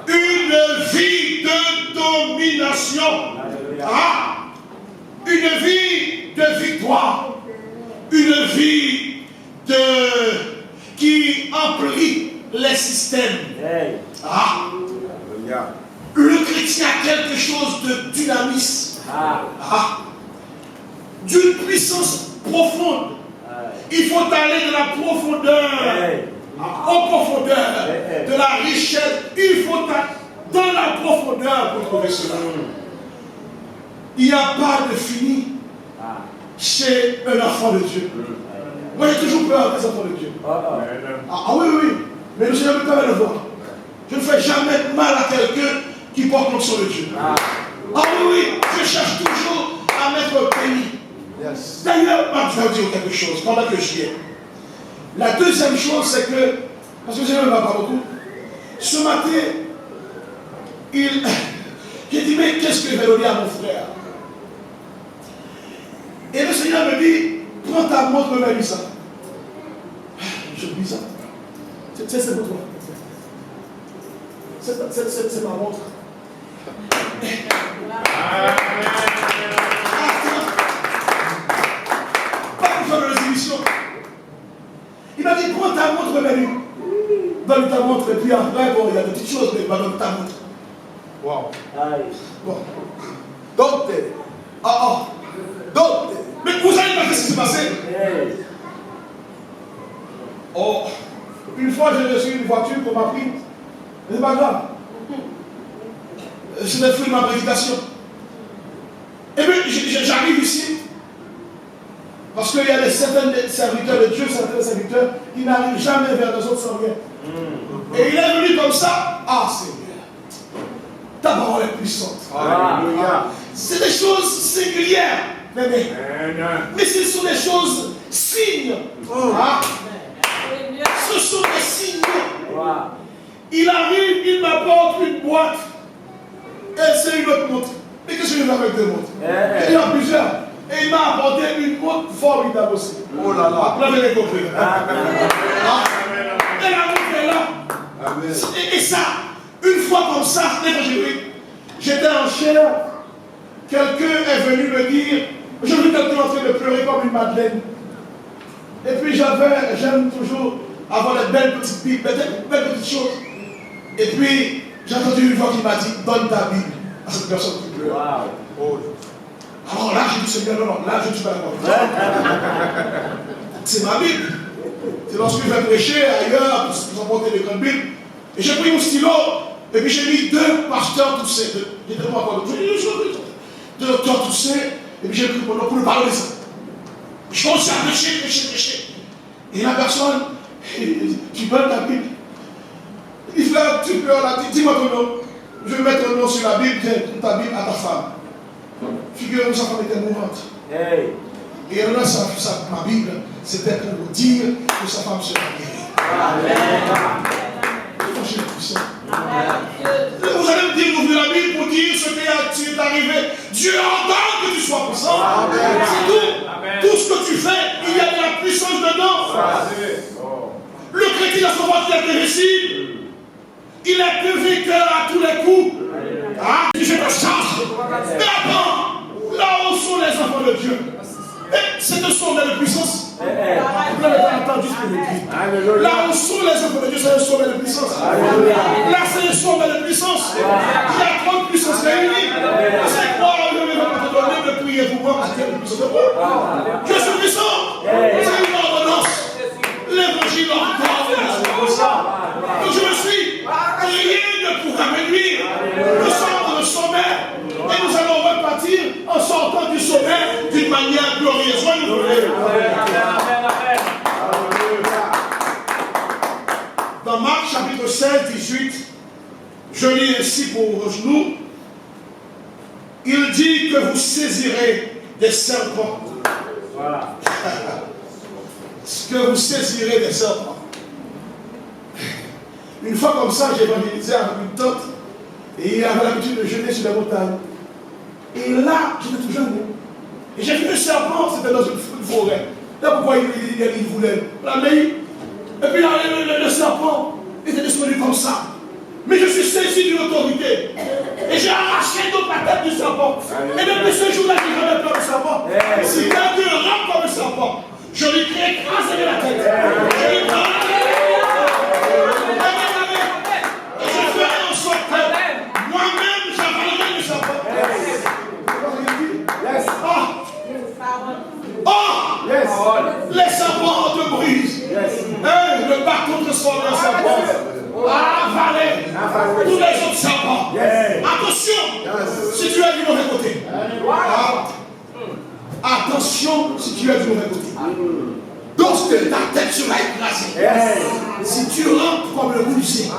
S8: Une vie de domination. Ah, une vie de victoire. Une vie qui emplit les systèmes. Ah. Le chrétien a quelque chose de dynamisme. D'une puissance profonde. Il faut aller de la profondeur en profondeur, de la richesse. Il faut aller dans la profondeur pour trouver cela. Il n'y a pas de fini chez un enfant de Dieu. Moi j'ai toujours peur des enfants de Dieu. Ah oui, oui, mais le Seigneur me permet de voir. Je ne fais jamais de mal à quelqu'un qui porte l'onction de Dieu. Ah oui, oui, je cherche toujours à mettre béni. D'ailleurs, je vais vous dire quelque chose pendant que j'y ai. La deuxième chose, c'est que, parce que le Seigneur ne va pas beaucoup, ce matin, j'ai dit, mais qu'est-ce que je vais donner à mon frère? Et le Seigneur me dit, prends ta montre, mets-lui ça. Je dis ça. C'est pour toi. C'est ma montre. Pas pour faire de résolution. Il m'a dit, prends ta montre, mets-lui. Donne ta montre, et puis après, bon, il y a des petites choses, mais il va donner ta montre. Wow. Bon. Donc, donc, mais vous savez pas ce qui s'est passé? Oh, une fois j'ai reçu une voiture qu'on m'a pris, mais c'est pas grave. C'est le fruit de ma prédication. Et bien, j'arrive ici, parce qu'il y a certains serviteurs de Dieu, certains serviteurs qui n'arrivent jamais vers les autres sans rien. Et il est venu comme ça. Ah, Seigneur, ta parole est puissante. Alléluia. C'est des choses singulières. Mais ce sont des choses signes. Ce sont des signes. Il arrive, il m'apporte une boîte. Et c'est une autre montre. Mais qu'est-ce que je vais avec deux montres? Il y en a plusieurs. Et il m'a apporté une montre formidable aussi. Oh là là. Après, vous avez compris. Et la montre est là. Et ça, une fois comme ça, j'étais en chair. Quelqu'un est venu me dire, j'ai vu quelqu'un en train de pleurer comme une madeleine. Et puis j'aime toujours avoir des belles petites Bibles, des belles petites choses. Et puis j'ai entendu une voix qui m'a dit, donne ta Bible à cette personne qui pleure. Wow. Alors là, j'ai dit, Seigneur, non, là je ne suis pas d'accord. C'est ma Bible. C'est lorsque je vais prêcher ailleurs, pour emporter les grandes Bibles. Et j'ai pris mon stylo, et puis j'ai mis deux pasteurs Toussaint. J'étais pas encore de docteur Toussaint, et puis j'ai pris mon nom pour lui parler de ça. Je commence à prêcher. Et la personne, tu peux ta Bible. Il fait un petit peu, dis-moi ton nom. Je vais mettre un nom sur la Bible, ta Bible à ta femme. Figurez-vous, sa femme était mourante. Et elle a ma Bible, c'était pour vous dire que sa femme sera guérie. Vous allez me dire d'ouvrir la Bible pour dire ce qui est arrivé. Dieu entend que tu sois puissant. C'est tout. Tout ce que tu fais, il y a de la puissance dedans. Le chrétien, à son moment, il est irrésistible. Il est plus vainqueur à tous les coups. Je te charge. Mais attends. Dieu. Et c'est un sommet de puissance. Vous l'avez entendu ce que je dis. Là où sont les œuvres de Dieu, c'est un sommet de puissance. Là, c'est un sommet de puissance. Il y a trop de puissance réunie. C'est quoi je ne vais pas te donner de prier pour moi parce qu'il y a de puissance de moi. Je suis puissant. C'est une ordonnance. L'évangile ordonne. Donc je me suis. Rien ne pourra me nuire. Nous sommes dans le sommet. Et nous allons repartir en sortant du sommet d'une manière glorieuse. Dans Marc chapitre 16, 18, je lis ainsi pour nous. Il dit que vous saisirez des serpents. Voilà. Que vous saisirez des serpents. Une fois comme ça, j'ai évangélisé avec une tante. Et il avait l'habitude de jeûner sur la montagne. Et là, j'étais tout jeune. Et j'ai vu un serpent, c'était dans une forêt. Là, pourquoi il voulait la main. Et puis le serpent était descendu comme ça. Mais je suis saisi d'une autorité. Et j'ai arraché donc la tête du serpent. Et depuis ce jour-là, j'ai jamais peur du serpent. Si quelqu'un rentre comme un serpent, je lui crée écraser la tête. Je lui prends la tête. Et je ferai en sorte que moi-même, j'avalerai du serpent. Les serpents te brisent. Le bâton transforme en serpent. Avaler tous les autres serpents. Attention si tu es du mauvais côté. Attention si tu es du mauvais côté. Donc ta tête sera écrasée. Si tu rentres comme le menuisier,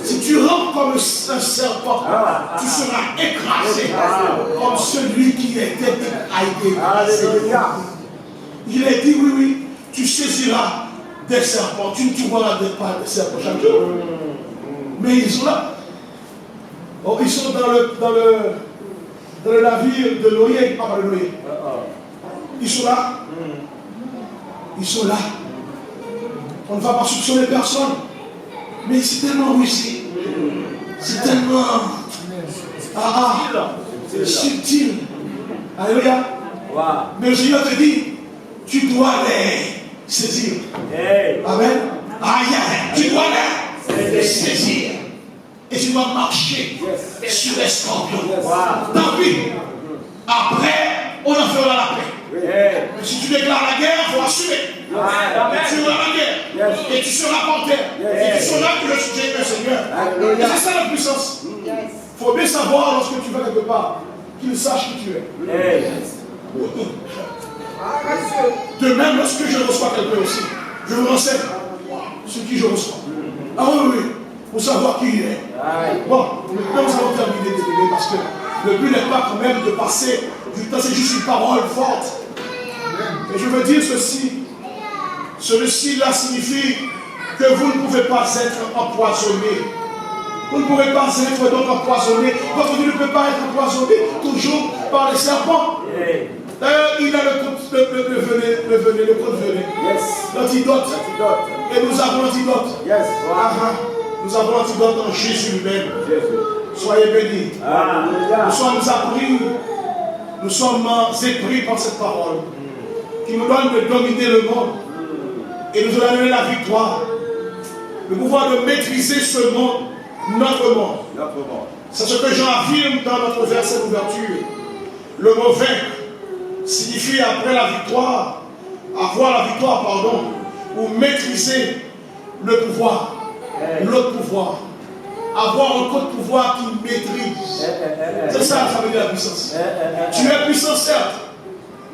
S8: si tu rentres comme un serpent, tu seras écrasé comme celui qui était écrasé. Il est dit, oui, tu saisiras des serpents, tu ne tueras pas des serpents chaque jour. Mais ils sont là. Oh, ils sont dans le navire de Noé, pas de Noé. Ils sont là. Ils sont là. On ne va pas soupçonner personne. Mais c'est tellement rusé. C'est tellement subtil. Alléluia. Mais le Seigneur te dit, tu dois les saisir. Amen. Tu dois les saisir. Et tu dois marcher sur les scorpions. Tant pis. Après, on en fera la paix. Si tu déclares la guerre, il faut assumer. Tu auras la guerre. Et tu seras par terre. Et tu sauras que je suis le Seigneur. Et c'est ça la puissance. Il faut bien savoir lorsque tu vas quelque part, qu'il sache qui tu es. De même, lorsque je reçois quelqu'un aussi, je me renseigne sur qui je reçois. Ah oui, pour savoir qui il est. Bon, maintenant nous allons terminer parce que le but n'est pas quand même de passer du temps, c'est juste une parole forte. Et je veux dire ceci. Ceci là signifie que vous ne pouvez pas être empoisonné. Vous ne pouvez pas être donc empoisonné. Votre vie ne peut pas être empoisonné toujours par les serpents. D'ailleurs, il a le venin, l'antidote. Et nous avons l'antidote. Nous avons l'antidote en Jésus lui-même. Soyez bénis. Nous sommes appris, nous sommes épris par cette parole qui nous donne de dominer le monde et nous donne la victoire, le pouvoir de maîtriser ce monde, notre monde. C'est ce que Jean affirme dans notre verset d'ouverture. Le mot vaincre signifie après la victoire, avoir la victoire, pardon, ou maîtriser le pouvoir, l'autre pouvoir. Avoir un contre-pouvoir qui maîtrise. C'est ça, ça veut dire la puissance. Tu es puissant, certes,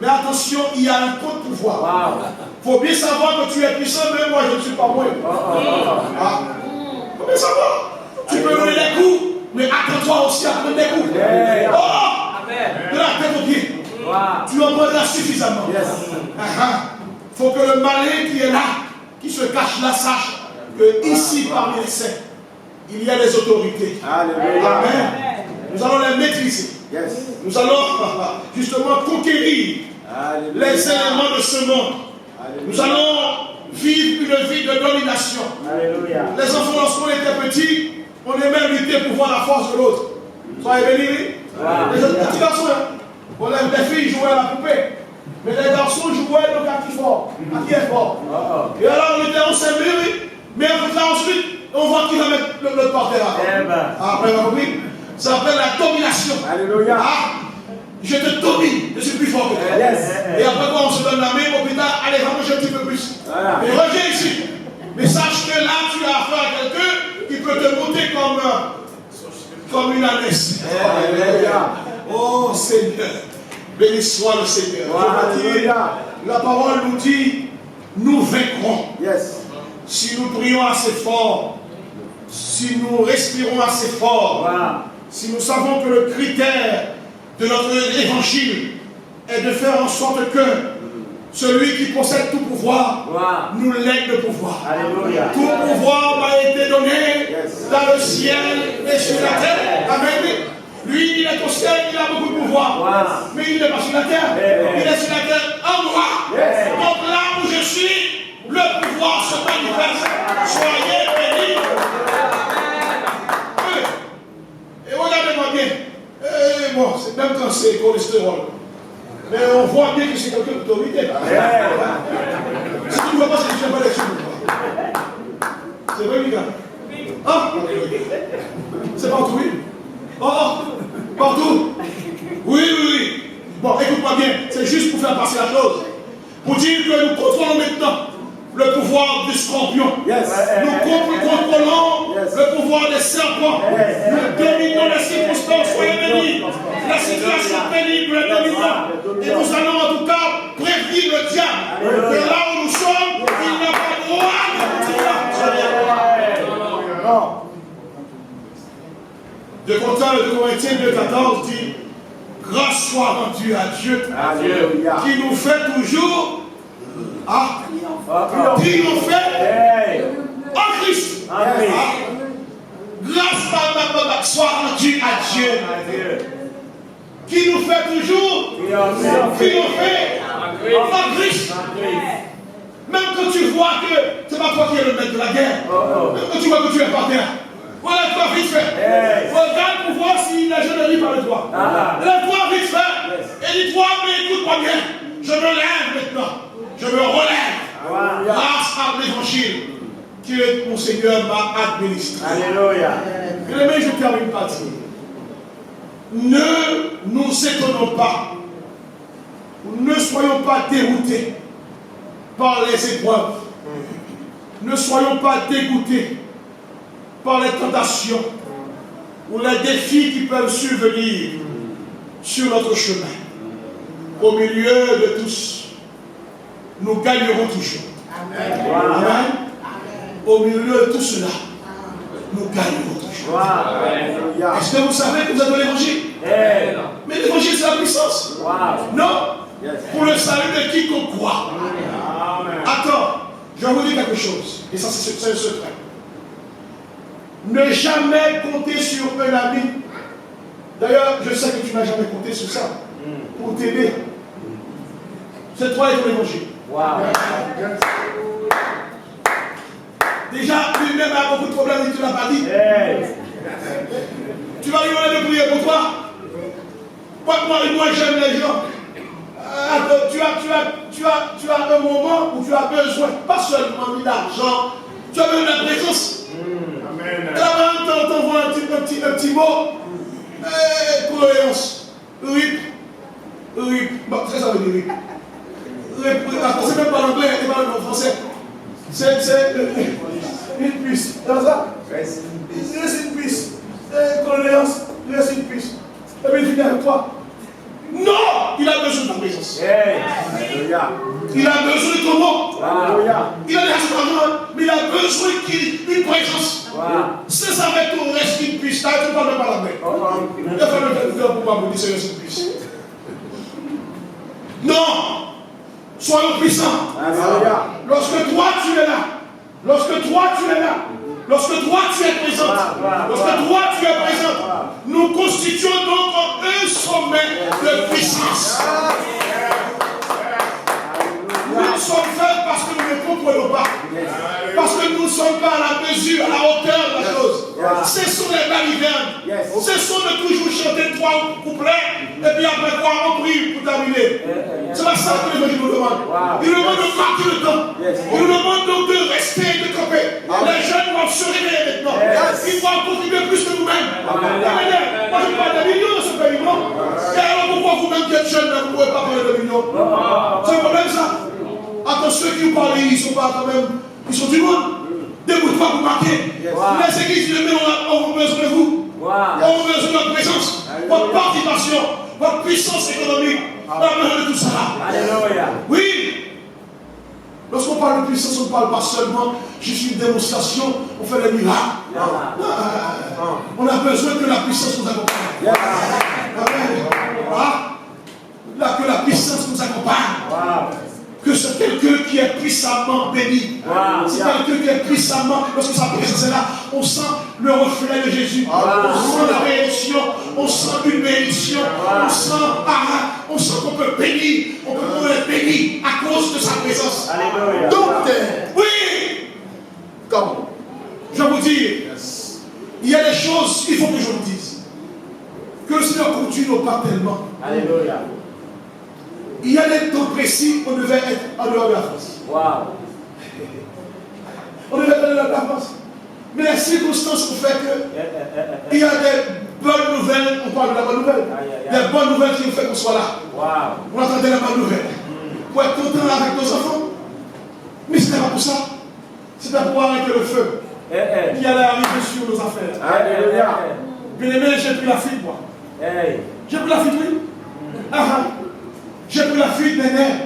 S8: mais attention, il y a un contre-pouvoir. Il faut bien savoir que tu es puissant, mais moi je ne suis pas moi. Il faut bien savoir. Tu peux donner des coups, mais attends-toi aussi à prendre des coups. De la tête aux pieds. Tu en prendras suffisamment. Il faut que le malin qui est là, qui se cache là, sache que ici, parmi les saints, il y a des autorités. Amen. Nous allons les maîtriser. Nous allons justement conquérir les éléments de ce monde. Nous allons vivre une vie de domination. Les enfants, lorsqu'on était petits, on aimait lutter pour voir la force de l'autre. Soyez bénis. Les petits garçons, les filles jouaient à la poupée. Mais les garçons jouaient donc à qui fort, à qui est fort. Et alors on était en oui. Mais ensuite, on voit qui va mettre le par terre. Après, on a compris. Ça s'appelle la domination.
S7: Alléluia.
S8: Je te domine, je suis plus fort que toi. Et après, quand on se donne la main, au plus tard, allez, rapproche un petit peu plus. Et reviens ici. Mais sache que là, tu as affaire à quelqu'un qui peut te monter comme une ânesse. Oh Seigneur, béni soit le Seigneur. Je veux dire, la parole nous dit, nous vaincrons. Si nous prions assez fort, si nous respirons assez fort, si nous savons que le critère de notre évangile est de faire en sorte que celui qui possède tout pouvoir nous lègue le pouvoir. Alléluia. Tout pouvoir m'a été donné dans le ciel et sur la terre. Amen. Lui, il est au ciel, il a beaucoup de pouvoir. Mais il n'est pas sur la terre. Il est sur la terre en moi. Donc là où je suis, le pouvoir se manifeste. Soyez bénis. Et regardez-moi bien. Bon, c'est même quand c'est cholestérol. Mais on voit bien que c'est quelqu'un d'autorité. Si tu ne vois pas, c'est que tu n'as pas les choses. C'est vrai, les gars. Ah, c'est partout, oui. Oh, partout. Oui. Bon, écoute-moi bien. C'est juste pour faire passer la chose. Pour dire que nous contrôlons maintenant le pouvoir du scorpion. Nous contrôlons le pouvoir des serpents. Nous dominons les circonstances. Soyez bénis. La situation pénible est dominante. Et nous allons en tout cas prévenir le diable. Que là où nous sommes, il n'a pas le droit de nous. 2 Corinthiens 2,14 dit: grâce soit rendue à Dieu, qui nous fait toujours triompher en Christ. Grâce soit rendue à Dieu, qui nous fait toujours triompher en Christ. Même quand tu vois que ce n'est pas toi qui es le maître de la guerre, même quand tu vois que tu es par terre, voilà, toi vite fait. Regarde pour voir si la jeune par le doigt. Lève-toi vite fait. Et dis-toi, mais écoute-moi bien. Je me lève maintenant. Je me relève. Grâce à l'évangile que mon Seigneur m'a administré. Alléluia. Et je termine par dire: ne nous étonnons pas. Ne soyons pas déroutés par les épreuves. Ne soyons pas dégoûtés par les tentations ou les défis qui peuvent survenir sur notre chemin. Au milieu de tous, nous gagnerons toujours. Amen. Au milieu de tout cela, nous gagnerons toujours. Est-ce que vous savez que vous êtes dans l'évangile? Mais l'évangile, c'est la puissance. Non. Pour le salut de quiconque croit. Attends, je vais vous dire quelque chose. Et ça, c'est le secret. Ne jamais compter sur un ami. D'ailleurs, je sais que tu n'as jamais compté sur ça. Pour t'aider. C'est toi et ton évangile. Déjà, lui-même a beaucoup de problèmes et tu ne l'as pas dit. Tu vas lui demander de prier pour toi. Moi j'aime les gens. Tu as un moment où tu as besoin, pas seulement d'argent, tu as besoin de la présence. Amen. Et là, on t'envoie un petit mot. Cohérence. RIP. Bon, qu'est-ce que ça veut dire RIP? C'est même pas l'anglais, c'est pas le français. C'est une puce. Dans ça? Reste une puce. Cohérence, reste une puce. Et puis il finit avec toi. Non! Il a besoin de ta présence. Il a besoin de ton mot. Il a des argent, mais il a besoin d'une présence. C'est ça avec ton reste une puce. Tu ne parles même pas la main. Il va faire le faire pour moi, vous dire c'est une puce. Non! Soyons puissants. Lorsque toi tu es là, lorsque toi tu es présent, nous constituons donc un sommet de puissance. Nous sommes faibles parce que nous ne comprenons pas. Parce que nous ne sommes pas à la mesure, à la hauteur de la chose. Ce sont les balivernes. Ce sont de toujours chanter 3 couplets. Et puis après quoi, on prie pour terminer. C'est pas ça que l'évangile nous demande. Il nous demande de marquer le temps. Il nous demande donc de rester et de camper. Les jeunes doivent se réveiller maintenant. Ils doivent contribuer plus que nous-mêmes. Moi je parle de millions dans ce pays, non? Et alors pourquoi vous-même qui êtes jeunes, vous ne pouvez pas parler de millions? C'est un problème ça. Attends, ceux qui vous parlent, ils sont pas quand même. Ils sont du monde. Debout-toi pour marquer. Les églises de ont besoin de vous. On a besoin de notre présence. Votre participation, votre puissance économique. On a besoin de tout ça.
S9: Alléluia.
S8: Oui. Lorsqu'on parle de puissance, on ne parle pas seulement juste une démonstration, on fait des miracles. On a besoin que la puissance nous accompagne. Que la puissance nous accompagne. Que c'est quelqu'un qui est puissamment béni. C'est quelqu'un qui est puissamment, lorsque sa présence est là, on sent le reflet de Jésus. On sent la bénédiction, on sent une bénédiction, on sent qu'on peut bénir, on peut être béni à cause de sa présence.
S9: Alléluia.
S8: Donc, oui, comme je vais vous dire, il y a des choses, il faut que je vous dise, que le Seigneur continue nos pas tellement.
S9: Alléluia.
S8: Il y a des temps précis, on devait être en dehors de la France. On devait être en dehors de la France. Mais les circonstances ont fait que il y a des bonnes nouvelles, on parle de la bonne nouvelle. Des bonnes nouvelles qui ont fait qu'on soit là. On attendait la bonne nouvelle. Pour être content avec nos enfants. Mais ce n'était pas pour ça. C'était pour arrêter le feu qui allait arriver sur nos affaires. Bien aimé, j'ai pris la fuite, moi. J'ai pris la fuite, oui. J'ai pris la fuite des nerfs.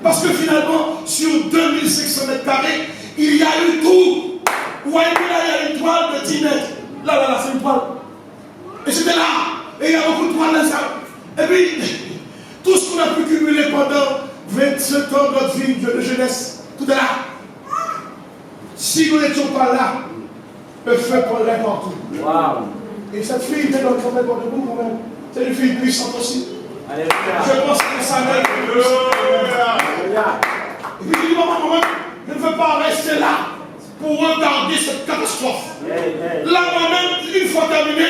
S8: Parce que finalement, sur 2500 mètres carrés, il y a eu tout. Vous voyez que là, il y a une toile de 10 mètres. Là, c'est une toile. Et c'était là. Et il y a beaucoup de toiles là. Et puis, tout ce qu'on a pu cumuler pendant 27 ans de notre vie de jeunesse, tout est là. Si nous n'étions pas là, le feu prendrait partout. Et cette fille était dans le problème de vous, quand même. C'est une fille puissante aussi. Je pense que ça va être. Et puis, je dis, maman, je ne veux pas rester là pour regarder cette catastrophe. Là, moi-même, une fois terminé,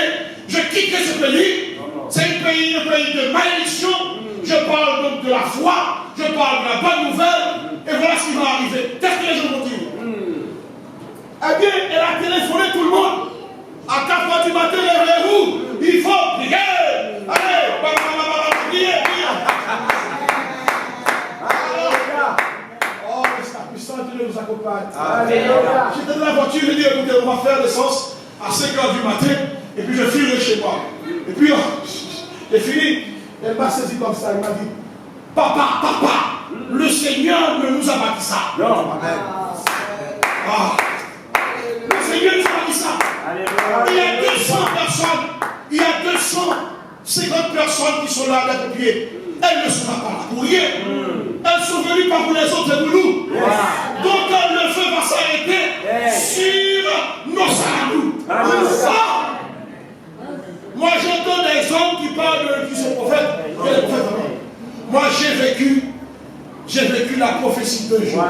S8: je quitterai ce pays. C'est un pays de malédiction. Je parle donc de la foi, je parle de la bonne nouvelle, et voilà ce qui va arriver. Qu'est-ce que les gens vont dire? Eh bien, elle a téléphoné tout le monde. À 4h du matin, lèvez-vous. Il faut prier. Allez, priez. Oh, mais c'est la puissance de Dieu nous accompagne. J'étais dans la voiture, je dis, écoutez, on va faire l'essence à 5h du matin, et puis je filerai chez moi. Et puis, j'ai fini. Elle m'a saisi comme ça, elle m'a dit, papa, le Seigneur ne nous a pas dit ça.
S9: Non.
S8: Le Seigneur nous a pas dit ça. Il y a 200 personnes, il y a 250 personnes qui sont là, les pompiers. Elles ne sont pas là pour rien. Elles sont venues pas pour les autres et pour nous. Donc le feu va s'arrêter sur nos salons. Moi j'entends des hommes qui parlent, qui sont prophètes. Moi j'ai vécu la prophétie de Dieu. La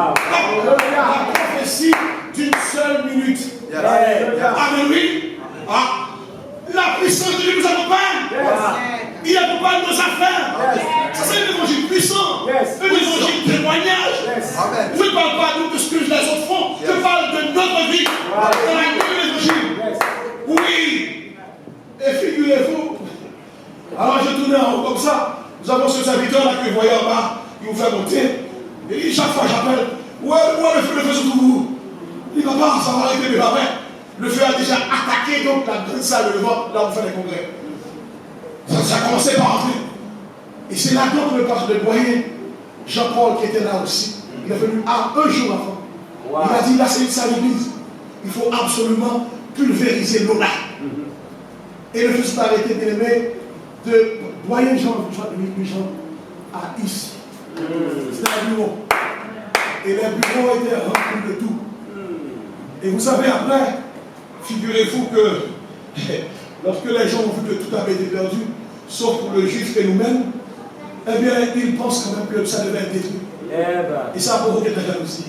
S8: prophétie d'une seule minute. Amen, oui. La puissance de Dieu nous accompagne. Il accompagne nos affaires. Ça c'est un évangile puissant. Un évangile témoignage. Je ne parle pas de ce que les autres font. Je parle de notre vie. Dans la vie de l'évangile. Oui. Et figurez-vous, alors je tournais en haut comme ça. Nous avons ce serviteur là que vous voyez en bas, qui vous fait monter. Et chaque fois j'appelle, où est le feu sur vous? Il dit, papa, ça va arrêter, mais après, le feu a déjà attaqué donc la grande salle de devant, là où on fait les congrès. Ça a commencé par entrer. Et c'est là donc le pasteur de Boyer, Jean-Paul, qui était là aussi. Il est venu un jour avant. Il a dit, là c'est une salle d'église. Il faut absolument pulvériser l'eau là. Et le feu s'est arrêté, bien aimé, de Boyer Jean à ici. C'était un bureau. Et les bureaux étaient remplis de tout. Et vous savez, après, figurez-vous que lorsque les gens ont vu que tout avait été perdu, sauf pour le juif et nous-mêmes, eh bien, ils pensent quand même que ça devait être détruit. Et ça a provoqué de la jalousie.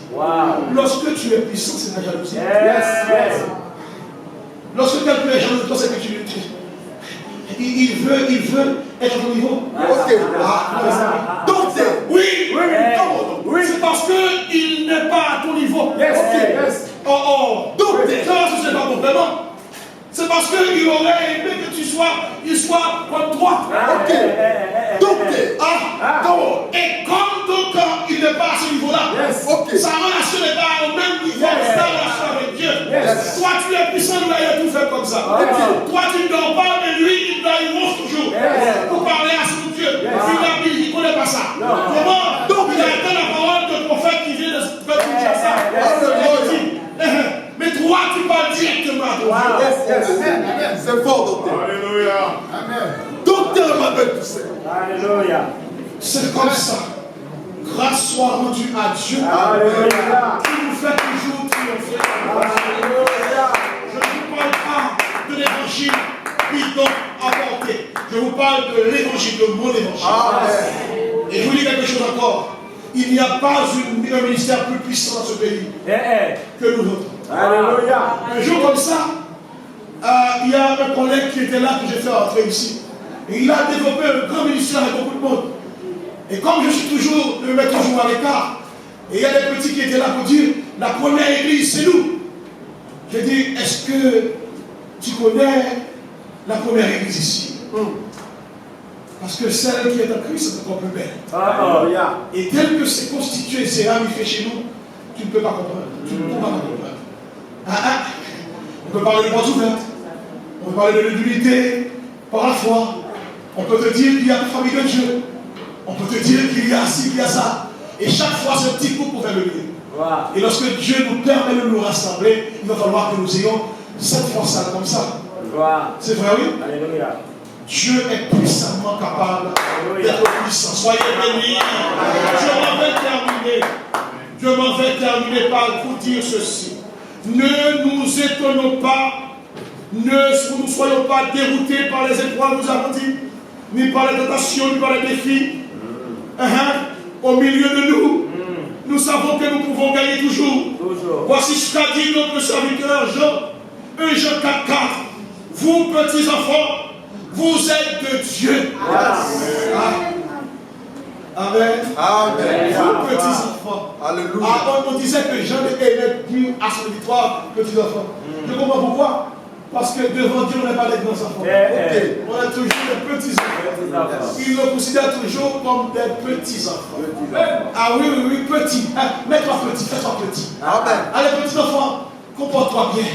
S8: Lorsque tu es puissant, c'est de la jalousie. Lorsque quelqu'un est jaloux de toi, c'est que tu il veut être à ton niveau.
S1: Ok. Donc,
S8: Oui, c'est parce qu'il n'est pas à ton niveau. Donc, ça, ce n'est pas mon vraiment. C'est parce qu'il aurait aimé que il soit comme toi. Donc, et comme donc il n'est pas à ce niveau-là, sa relation n'est pas au même niveau que ta relation avec Dieu. Toi, tu es puissant, il a tout fait comme ça. Toi, tu ne dors pas, mais lui, il mange toujours pour parler à son Dieu. Il ne connaît pas ça. Comment? Donc, il a été la parole de prophète qui vient de faire tout ça. Mais toi, tu parles directement à ton Dieu.
S1: c'est fort, docteur.
S2: Alléluia.
S1: Docteur m'appelle tout ça.
S6: Alléluia.
S8: C'est comme ça. Grâce soit rendue à Dieu. Qui nous fait toujours triompher. Je ne vous parle pas de l'évangile bidon apporté. Je vous parle de l'évangile, de mon évangile. Et je vous dis quelque chose encore. Il n'y a pas un ministère plus puissant dans ce pays que nous autres.
S6: Alléluia.
S8: Un jour comme ça, il y a un collègue qui était là que j'ai fait entrer ici. Et il a développé un grand ministère avec beaucoup de monde. Et comme je suis toujours, je me mets toujours à l'écart, et il y a des petits qui étaient là pour dire, la première église, c'est nous. J'ai dit, est-ce que tu connais la première église ici? Parce que celle qui est en Christ, c'est encore plus belle. Et tel que c'est constitué, c'est ramifié chez nous, tu ne peux pas comprendre. Tu ne peux pas comprendre. On peut parler de portes ouvertes, on peut parler de l'humilité par la foi, on peut te dire qu'il y a une famille de Dieu, on peut te dire qu'il y a ci, qu'il y a ça. Et chaque fois, c'est un petit coup pour faire le lien. Et lorsque Dieu nous permet de nous rassembler, il va falloir que nous ayons cette force-là comme ça. C'est vrai, oui?
S6: Alléluia.
S8: Dieu est puissamment capable d'être puissant. Soyez bénis. Je m'en vais terminer par vous dire ceci. Ne nous étonnons pas, ne nous soyons pas déroutés par les épreuves, nous avons dit, ni par les tentations, ni par les défis. Au milieu de nous, nous savons que nous pouvons gagner toujours. Voici ce qu'a dit notre serviteur Jean, 1 Jean 4, 4. Vous, petits enfants, vous êtes de Dieu. Amen. Vous, petits enfants.
S1: Alléluia.
S8: On disait que Jean aimait dire à son auditoire, petits enfants. Je comprends pourquoi. Parce que devant Dieu, on n'est pas des grands enfants. On est toujours des petits enfants. Il nous considère toujours comme des petits enfants. Ah oui, petits. Mets-toi petit, fais-toi petit. Allez, petits enfants, comporte-toi bien.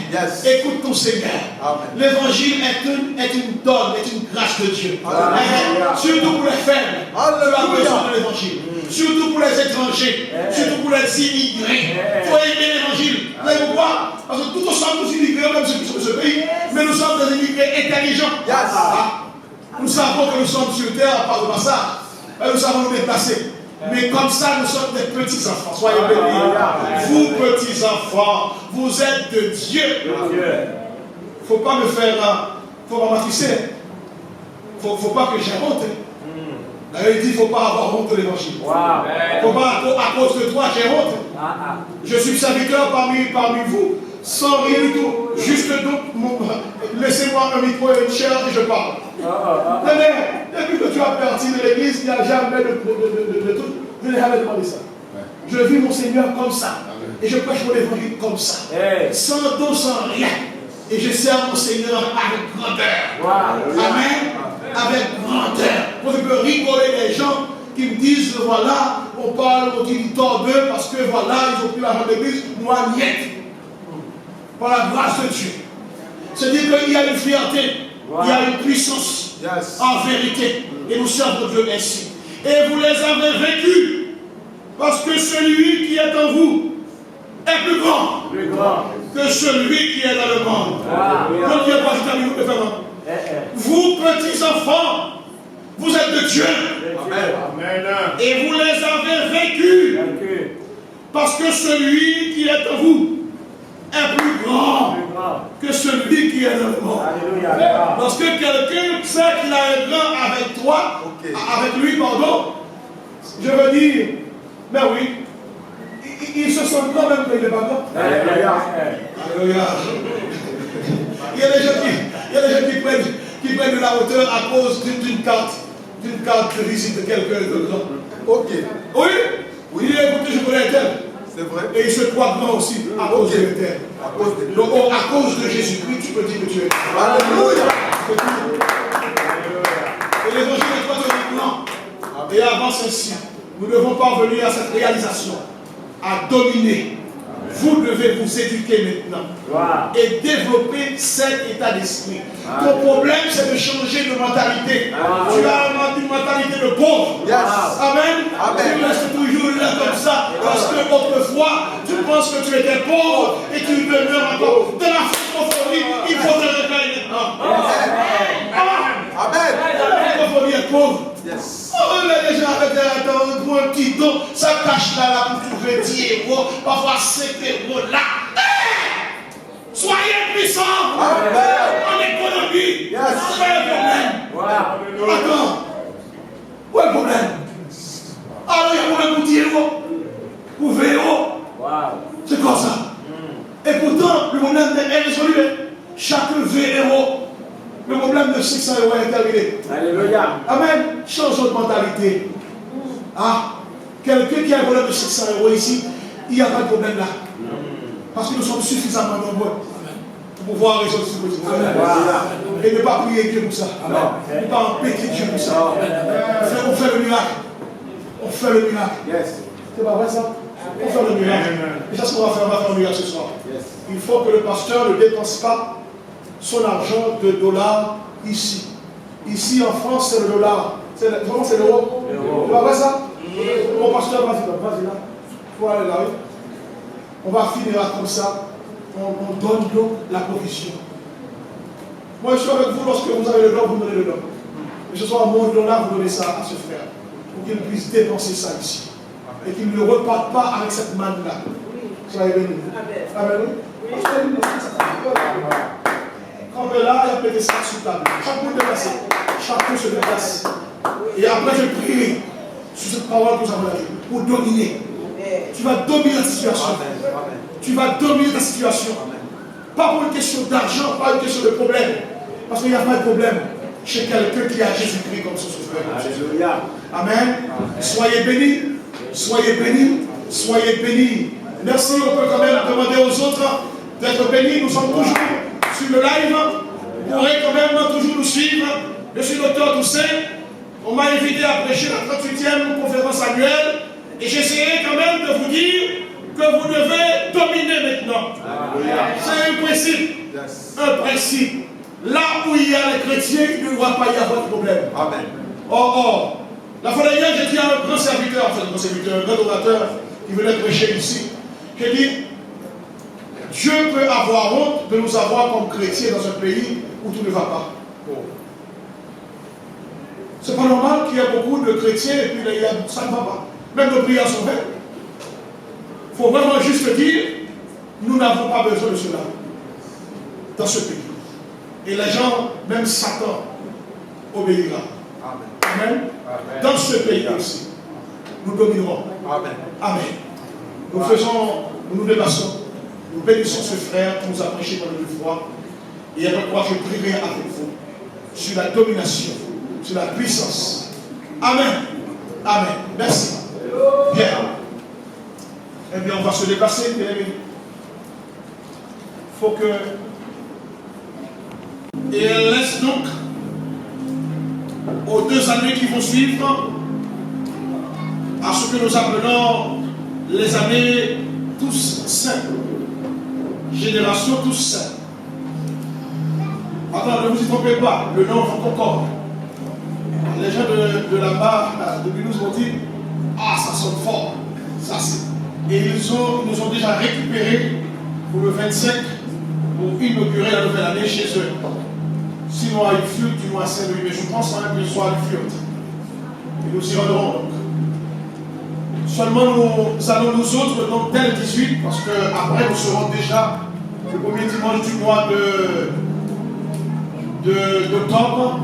S8: Écoute ton Seigneur. L'évangile est une donne, est une grâce de Dieu. Surtout pour les faibles, tu as besoin de l'évangile. Surtout pour les étrangers, surtout pour les immigrés. Il faut aimer l'évangile. Vous savez pourquoi? Parce que tout ensemble, nous immigrés, même ceux qui sont de ce pays, mais nous sommes des immigrés intelligents. Nous savons que nous sommes sur terre par le passage, mais nous savons nous déplacer. Mais comme ça, nous sommes des petits enfants. Soyez bénis. Vous, petits enfants, vous êtes de Dieu. Il ne faut pas me faire. Faut pas m'afficher. Il ne faut pas que j'ai honte. Il dit qu'il ne faut pas avoir honte de l'évangile. Il ne faut pas, à cause de toi, j'ai honte. Je suis serviteur parmi vous, sans rien du tout. Juste donc, laissez-moi un micro et une chair et je parle. Mais depuis que tu as parti de l'église, il n'y a jamais de truc. Je n'ai jamais demandé ça. Je vis mon Seigneur comme ça. Et je prêche mon évangile comme ça. Sans don, sans rien. Et je sers mon Seigneur avec grandeur. Amen. Avec grandeur. Moi, je peux rigoler les gens qui me disent, voilà, on parle au territoire d'eux parce que voilà, ils ont pris l'argent de l'église. Moi, niet. Par la grâce de Dieu. C'est-à-dire qu'il y a une fierté, il y a une puissance en vérité. Et nous servons Dieu ainsi. Et vous les avez vécus. Parce que celui qui est en vous est plus grand que celui qui est dans le monde. Vous, petits enfants, vous êtes de Dieu.
S2: Amen.
S8: Et vous les avez vécus. Parce que celui qui est en vous est plus grand que celui qui est dans le monde. Parce que quelqu'un sait qu'il a un grand avec toi, avec lui, pardon, je veux dire, mais oui, il se sent grand même qu'il n'est pas grand. Alléluia. Il y a des gens qui prennent de la hauteur à cause d'une carte. d'une carte de visite de quelqu'un de grand.
S7: Ok.
S8: Oui, il dit écoutez, je connais un tel.
S7: C'est vrai.
S8: Et il se croit grand aussi à cause de tel.
S7: À cause de
S8: Donc, à cause de Jésus-Christ, tu peux dire que tu es.
S7: Alléluia.
S8: Et l'évangile est quoi de maintenant? Et avance ainsi. Nous devons parvenir à cette réalisation, à dominer. Vous devez vous éduquer maintenant et développer cet état d'esprit. Ton problème, c'est de changer de mentalité. Tu as une mentalité de pauvre. Amen. Tu restes toujours là comme ça parce que autrefois, tu penses que tu étais pauvre et tu demeures encore dans la francophonie. Il faut te réveiller maintenant.
S7: Amen.
S8: La francophonie est pauvre. Oh, là, les gens avec un petit don, ça cache là pour trouver 10 €, parfois 5 € là. Hey! Soyez puissants en économie. C'est un problème. Attends. Où est le problème? Alors, il y a un problème pour 10 €, pour 20 €. C'est quoi ça? Et pourtant, le problème est résolu. Chaque 20 €. Le problème de 600 € est terminé.
S9: Alléluia.
S8: Amen. Changeons de mentalité. Ah, quelqu'un qui a un problème de 600 € ici, il n'y a pas de problème là. Parce que nous sommes suffisamment nombreux pour pouvoir résoudre ce problème. Et ne pas prier Dieu pour ça. Ne pas empêcher Dieu pour ça. On fait le miracle. On fait le miracle. C'est pas vrai ça? On fait le miracle. Et ça, ce qu'on va faire, on va faire le miracle ce soir. Il faut que le pasteur ne dépense pas son argent de dollars ici. Ici en France, c'est le dollar. Comment c'est l'euro? C'est pas vrai ça? Mon pasteur, vas-y là. Il faut aller là, oui. On va finir comme ça. On donne donc la provision. Moi, je suis avec vous lorsque vous avez le don, vous donnez le don. Et ce soir, mon don là, vous donnez ça à ce frère. Pour qu'il puisse dépenser ça ici. Et qu'il ne reparte pas avec cette manne-là. Soyez bénis. Amen. Quand on est là, il y a peut-être 5 sur table. Chaque monde déplace. Chacun se déplace. Et après, je prie sur cette parole que nous avons dit pour dominer. Tu vas dominer la situation. Tu vas dominer ta situation. Pas pour une question d'argent, pas une question de problème. Parce qu'il n'y a pas de problème chez quelqu'un qui a Jésus-Christ comme son sauveur.
S9: Alléluia.
S8: Amen. Soyez bénis. Soyez bénis. Soyez bénis. Merci. On peut quand même demander aux autres d'être bénis. Nous sommes toujours sur le live. Vous pourrez quand même toujours nous suivre. Je suis Dr Toussaint. On m'a invité à prêcher la 38e conférence annuelle. Et j'essaierai quand même de vous dire que vous devez dominer maintenant. C'est un principe. Un principe. Là où il y a les chrétiens, il ne doit pas y avoir de problème.
S7: Amen.
S8: Or, la fois dernière, j'ai dit à un grand serviteur, un grand orateur qui venait prêcher ici, j'ai dit, Dieu peut avoir honte de nous avoir comme chrétiens dans un pays où tout ne va pas. C'est pas normal qu'il y ait beaucoup de chrétiens et puis ça ne va pas. Même nos prières sont vaines. Il faut vraiment juste dire, nous n'avons pas besoin de cela dans ce pays. Et les gens, même Satan, obéira. Amen. Amen. Dans ce pays aussi, nous dominerons.
S7: Amen.
S8: Amen. Nous nous dépassons. Nous bénissons ce frère qui nous a prêché pendant 2 fois. Et avec quoi je prierai avec vous sur la domination, sur la puissance. Amen. Amen. Merci. Bien. Eh bien, on va se déplacer, bien aimé. Il faut que. Et elle laisse donc aux 2 années qui vont suivre à ce que nous appelons les années tous saints. Génération tous saints. Attends, ne vous y trompez pas, le nom va concorde. Les gens de là-bas, de Mulhouse, vont dire, ah, ça sonne fort. Ça, c'est. Et ils nous ont déjà récupéré pour le 25 pour inaugurer la nouvelle année chez eux. Sinon à Highfield, du moins à Saint-Louis, mais je pense quand même que ce soit à Highfield. Et nous y rendrons donc. Seulement nous allons nous autres donc dès le 18, parce qu'après nous serons déjà le premier dimanche du mois d'octobre.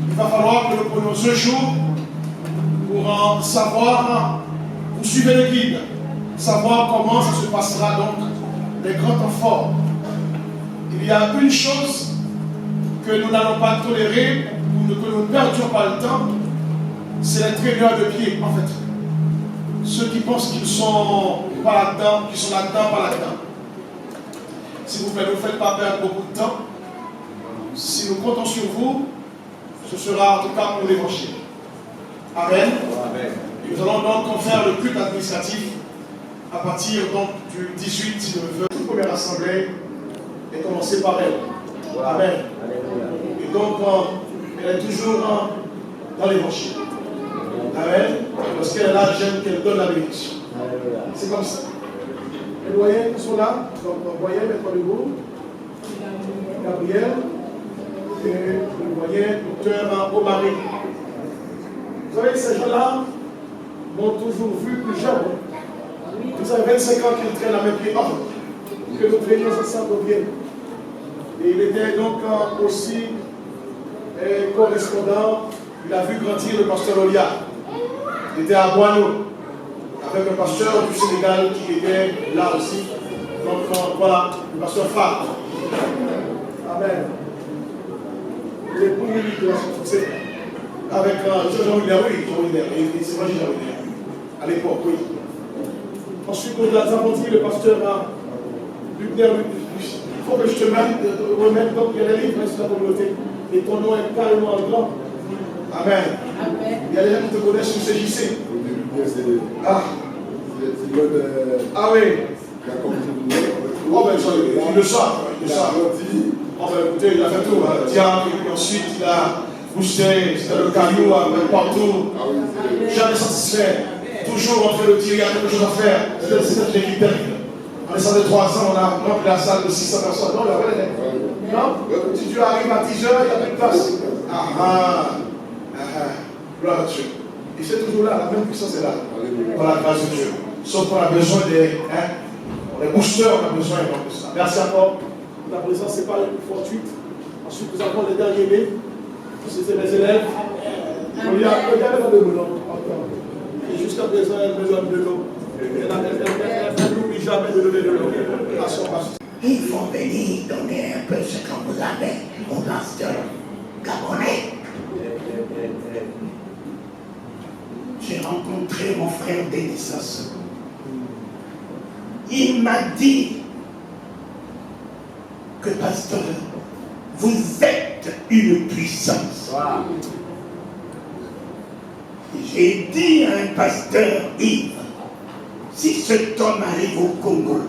S8: Il va falloir que nous prenions un jour pour en savoir, pour suivre le guide, savoir comment ça se passera donc les grands temps forts. Il y a une chose que nous n'allons pas tolérer, ou que nous ne perdions pas le temps, c'est les traîneurs de pied, en fait. Ceux qui pensent qu'ils sont pas là-dedans, qui sont là-dedans, pas là-dedans. S'il vous plaît, ne vous faites pas perdre beaucoup de temps. Si nous comptons sur vous, ce sera en tout cas pour l'évangile. Amen. Et nous allons donc faire le culte administratif à partir donc, du 18, si Dieu veut. La première assemblée est commencée par elle. Amen. Et donc, elle est toujours dans l'évangile. Amen. Parce qu'elle est là, j'aime qu'elle donne la bénédiction. C'est comme ça. Les doyens qui sont là, donc doyen, maître Legault, Gabriel, et le doyen, docteur Omari. Vous savez, ces gens-là m'ont toujours vu plus jeune. Vous avez 25 ans qu'ils traînent la même pied que nous traînions ensemble au bien. Et il était donc aussi correspondant. Il a vu grandir le pasteur Olia. Il était à Boineau, avec un pasteur du Sénégal qui était là aussi. Donc voilà, le pasteur Phare. Amen. Il est pour lui de la succès. Avec Jean-William, oui, c'est moi Jean-William. À l'époque, oui. Ensuite, on a dit le pasteur Lubner, il faut que je te remette, donc il y a les livres sur la communauté. Et ton nom est carrément en grand. Amen. Il y a des gens qui te connaissent sur CJC. Ah oui. Oh ben il le savent. Oh ben écoutez, il a fait tout. Diable, et puis ensuite il a boosté, c'était le caillou, partout. Jamais satisfait. Toujours en train de dire, il y a quelque chose à faire. C'est l'équipe terrible. En laissant de 3 ans, on a rempli la salle de 600 personnes. Non, non. Si tu arrives à 10 h, il n'y a plus de place. Gloire à Dieu. Et c'est toujours là, la même puissance est là. Par la grâce de Dieu. Sauf qu'on a besoin des boosters, on a besoin de ça. Merci encore. La présence, ce n'est pas la plus fortuite. Ensuite, nous avons les derniers nés. C'était mes élèves. Il y a de l'eau. Et jusqu'à présent, elle a besoin de l'eau. Elle n'oublie jamais de donner de l'eau à son pasteur.
S9: Il faut venir donner un peu ce que vous avez au pasteur gabonais. J'ai rencontré mon frère Denis Sassou. Il m'a dit que pasteur, vous êtes une puissance. Wow. J'ai dit à un pasteur Yves, si cet homme arrive au Congo,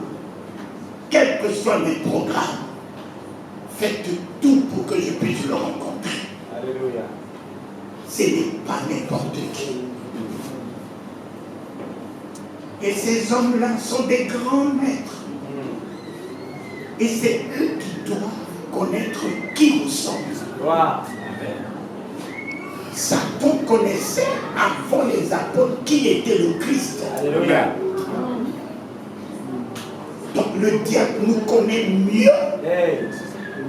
S9: quels que soient mes programmes, faites tout pour que je puisse le rencontrer. Alléluia. Ce n'est pas n'importe qui. Et ces hommes-là sont des grands maîtres. Et c'est eux qui doivent connaître qui nous sommes. Wow. Satan connaissait avant les apôtres qui était le Christ. Alléluia. Donc le diable nous connaît mieux. Hey.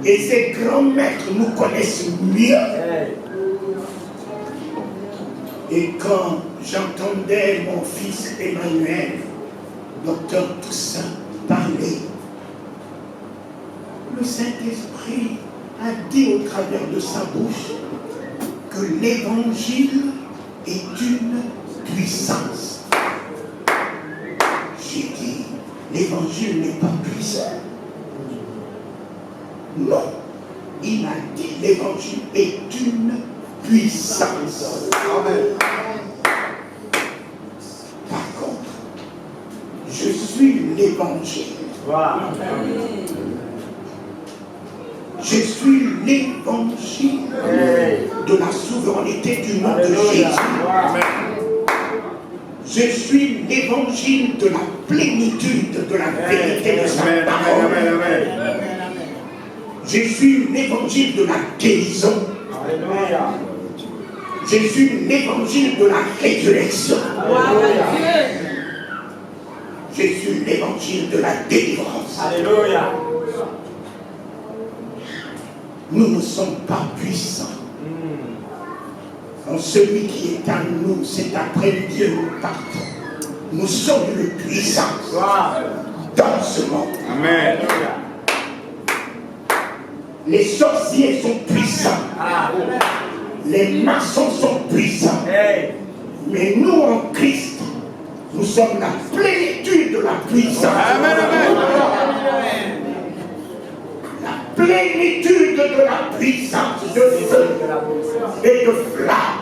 S9: Et ses grands maîtres nous connaissent mieux. Hey. Et quand j'entendais mon fils Emmanuel, docteur Toussaint, parler, le Saint-Esprit a dit au travers de sa bouche que l'évangile est une puissance. J'ai dit, l'évangile n'est pas puissant. Non, il m'a dit l'évangile est une puissance. Amen. Par contre, je suis l'évangile. Wow. Je suis l'évangile de la souveraineté du nom de Jésus. Je suis l'évangile de la plénitude de la vérité de sa parole. Je suis l'évangile de la guérison. Je suis l'évangile de la résurrection. Je suis l'évangile de la délivrance. Alléluia. Nous ne sommes pas puissants. Donc celui qui est à nous, c'est après Dieu nous partons. Nous sommes une puissance dans ce monde. Amen. Les sorciers sont puissants. Les maçons sont puissants. Mais nous, en Christ, nous sommes la plénitude de la puissance.
S7: Amen, amen.
S9: La plénitude de la puissance de feu et de flamme.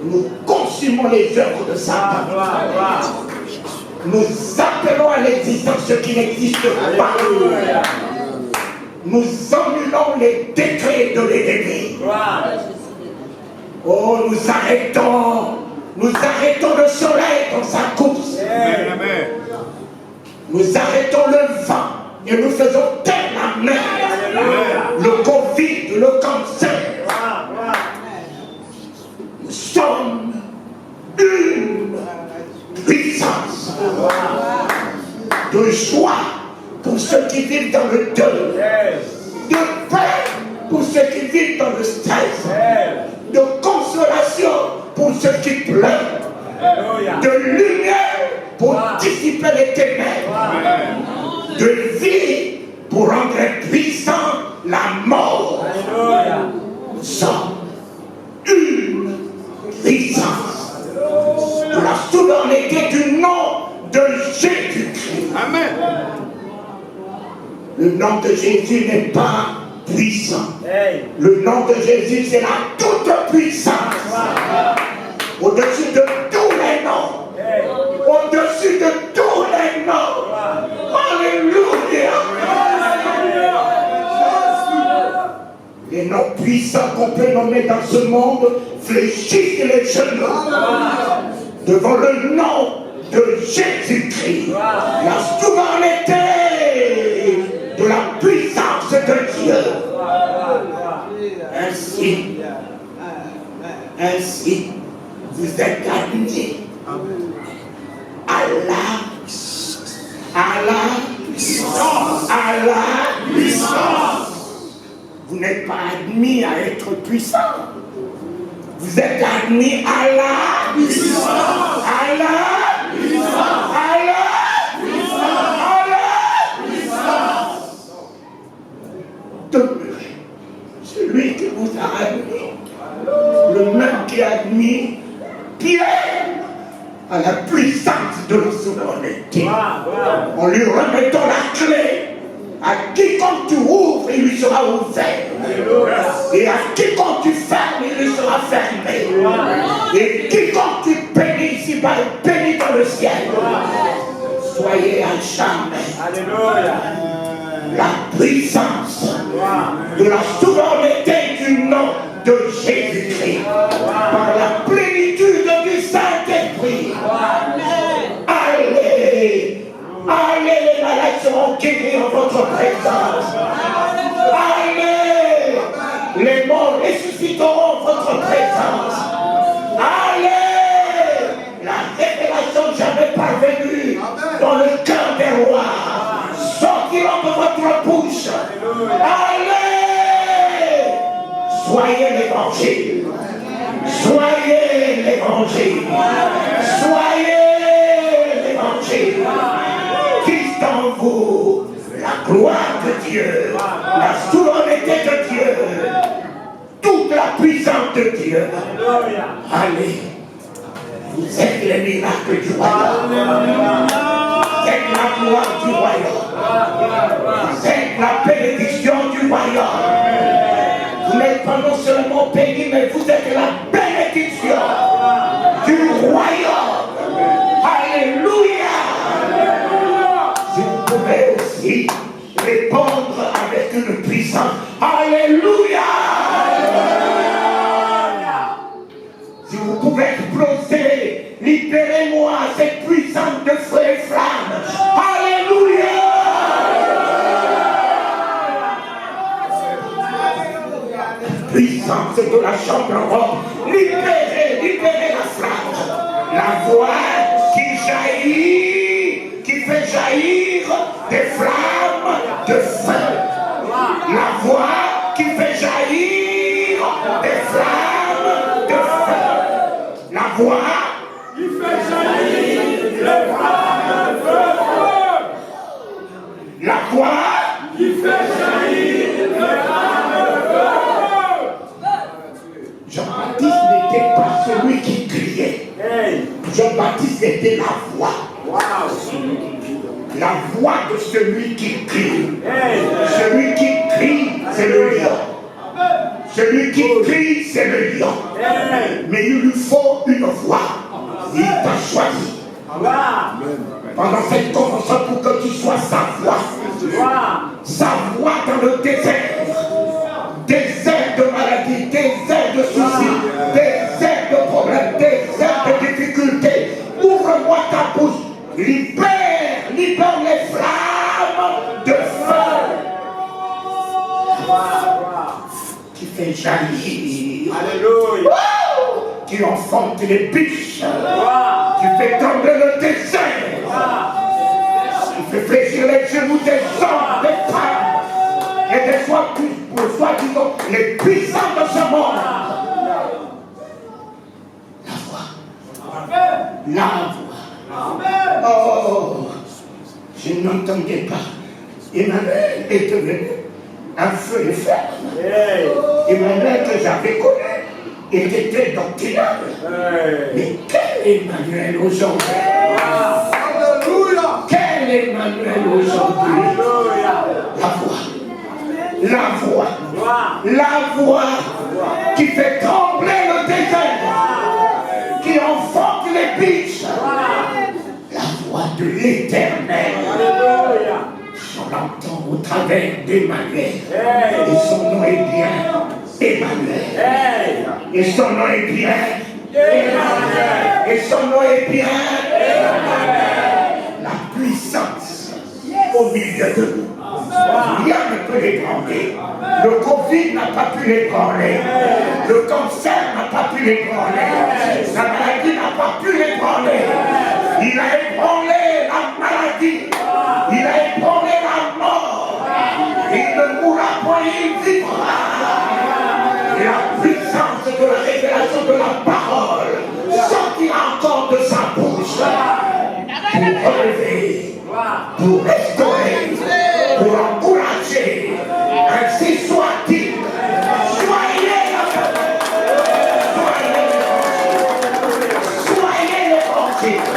S9: Nous consumons les œuvres de Satan. Nous appelons à l'existence ce qui n'existe pas. Nous annulons les décrets de l'ennemi. Oh, nous arrêtons le soleil dans sa course. Nous arrêtons le vent et nous faisons taire la mer, le Covid, le cancer. Nous sommes une puissance de joie pour ceux qui vivent dans le deuil, de paix pour ceux qui vivent dans le stress, de consolation pour ceux qui pleurent, de lumière pour dissiper les ténèbres, de vie pour rendre puissant la mort. Nous sommes une puissance de la souveraineté du nom de Jésus-Christ.
S7: Amen.
S9: Le nom de Jésus n'est pas puissant. Le nom de Jésus, c'est la toute-puissance. Au-dessus de tous les noms. Au-dessus de tous les noms. Alléluia. Les noms puissants qu'on peut nommer dans ce monde fléchissent les genoux devant le nom de Jésus-Christ. La souveraineté de la puissance de Dieu. Ainsi, vous êtes admis à la puissance. Vous n'êtes pas admis à être puissant. Vous êtes admis à la puissance. À la puissance. À la puissance. À la puissance. Demeurez. Celui qui vous a admis, le même qui a admis Pierre à la puissance de la souveraineté. En lui remettant la clé. À quiconque tu ouvres, il lui sera ouvert. Et à quiconque tu fermes, il lui sera fermé. Et quiconque tu bénis ici-bas, il bénit dans le ciel. Soyez à jamais la puissance de la souveraineté du nom de Jésus-Christ. Par la plénitude du Saint-Esprit. Allez! Allez, les malades seront guéris en votre présence. Allez, les morts ressusciteront en votre présence. Allez, la révélation jamais parvenue dans le cœur des rois sortiront de votre bouche. Allez, soyez l'évangile. Soyez l'évangile. Soyez l'évangile. Dans vous, la gloire de Dieu, la souveraineté de Dieu, toute la puissance de Dieu. Allez, vous êtes les miracles du royaume. Vous êtes la gloire du royaume. Vous êtes la bénédiction du royaume. Vous n'êtes pas non seulement bénis, mais vous êtes la bénédiction du royaume. Alléluia. Vous pouvez aussi répondre avec une puissance. Alléluia! Si vous pouvez exploser, libérez-moi cette puissance de feu et flamme. Alléluia! Puissance de la chambre robe. Libérez la flamme. La voix qui jaillit, qui fait jaillir des flammes de feu. La voix qui fait jaillir des flammes de feu. La voix qui fait jaillir des flammes de feu. La voix qui fait jaillir des flammes de feu. Jean-Baptiste était la voix. La voix de celui qui crie. Celui qui crie, c'est le lion. Celui qui crie, c'est le lion. Mais il lui faut une voix. Il t'a choisi. Pendant cette convention pour que tu sois sa voix. Sa voix dans le désert. Désert de maladie, désert de soucis, désert de problèmes, désert de difficultés. Ouvre-moi ta bouche. Libère les flammes de feu qui fait jaillir. Alléluia. Qui enfante les biches. Qui fait trembler le désert. Qui fait fléchir les genoux des hommes, des femmes et des soi-disant les puissants de ce monde. La voix. La voix. Oh, je n'entendais pas. Emmanuel est devenu un feu et ferme. Emmanuel que j'avais connu, il était doctrinal. Mais quel Emmanuel aujourd'hui? Alléluia! Quel Emmanuel aujourd'hui? La voix. La voix. La voix qui fait trembler le désert, qui enfonce les biches. La voix de l'Éternel. On l'entend au travers d'Emmanuel. Et son nom est bien Emmanuel. Et son nom est bien Emmanuel. Et son nom est bien Emmanuel. La puissance au milieu de nous. Rien ne peut l'ébranler. Le Covid n'a pas pu l'ébranler. Le cancer n'a pas pu l'ébranler. La maladie n'a pas pu l'ébranler. Il a ébranlé la maladie. Il a ébranlé la mort. Il ne mourra point, il vivra. Et la puissance de la révélation de la parole sortira encore de sa bouche pour relever, pour restaurer, pour encourager. Ainsi soit-il. Soyez les évangile.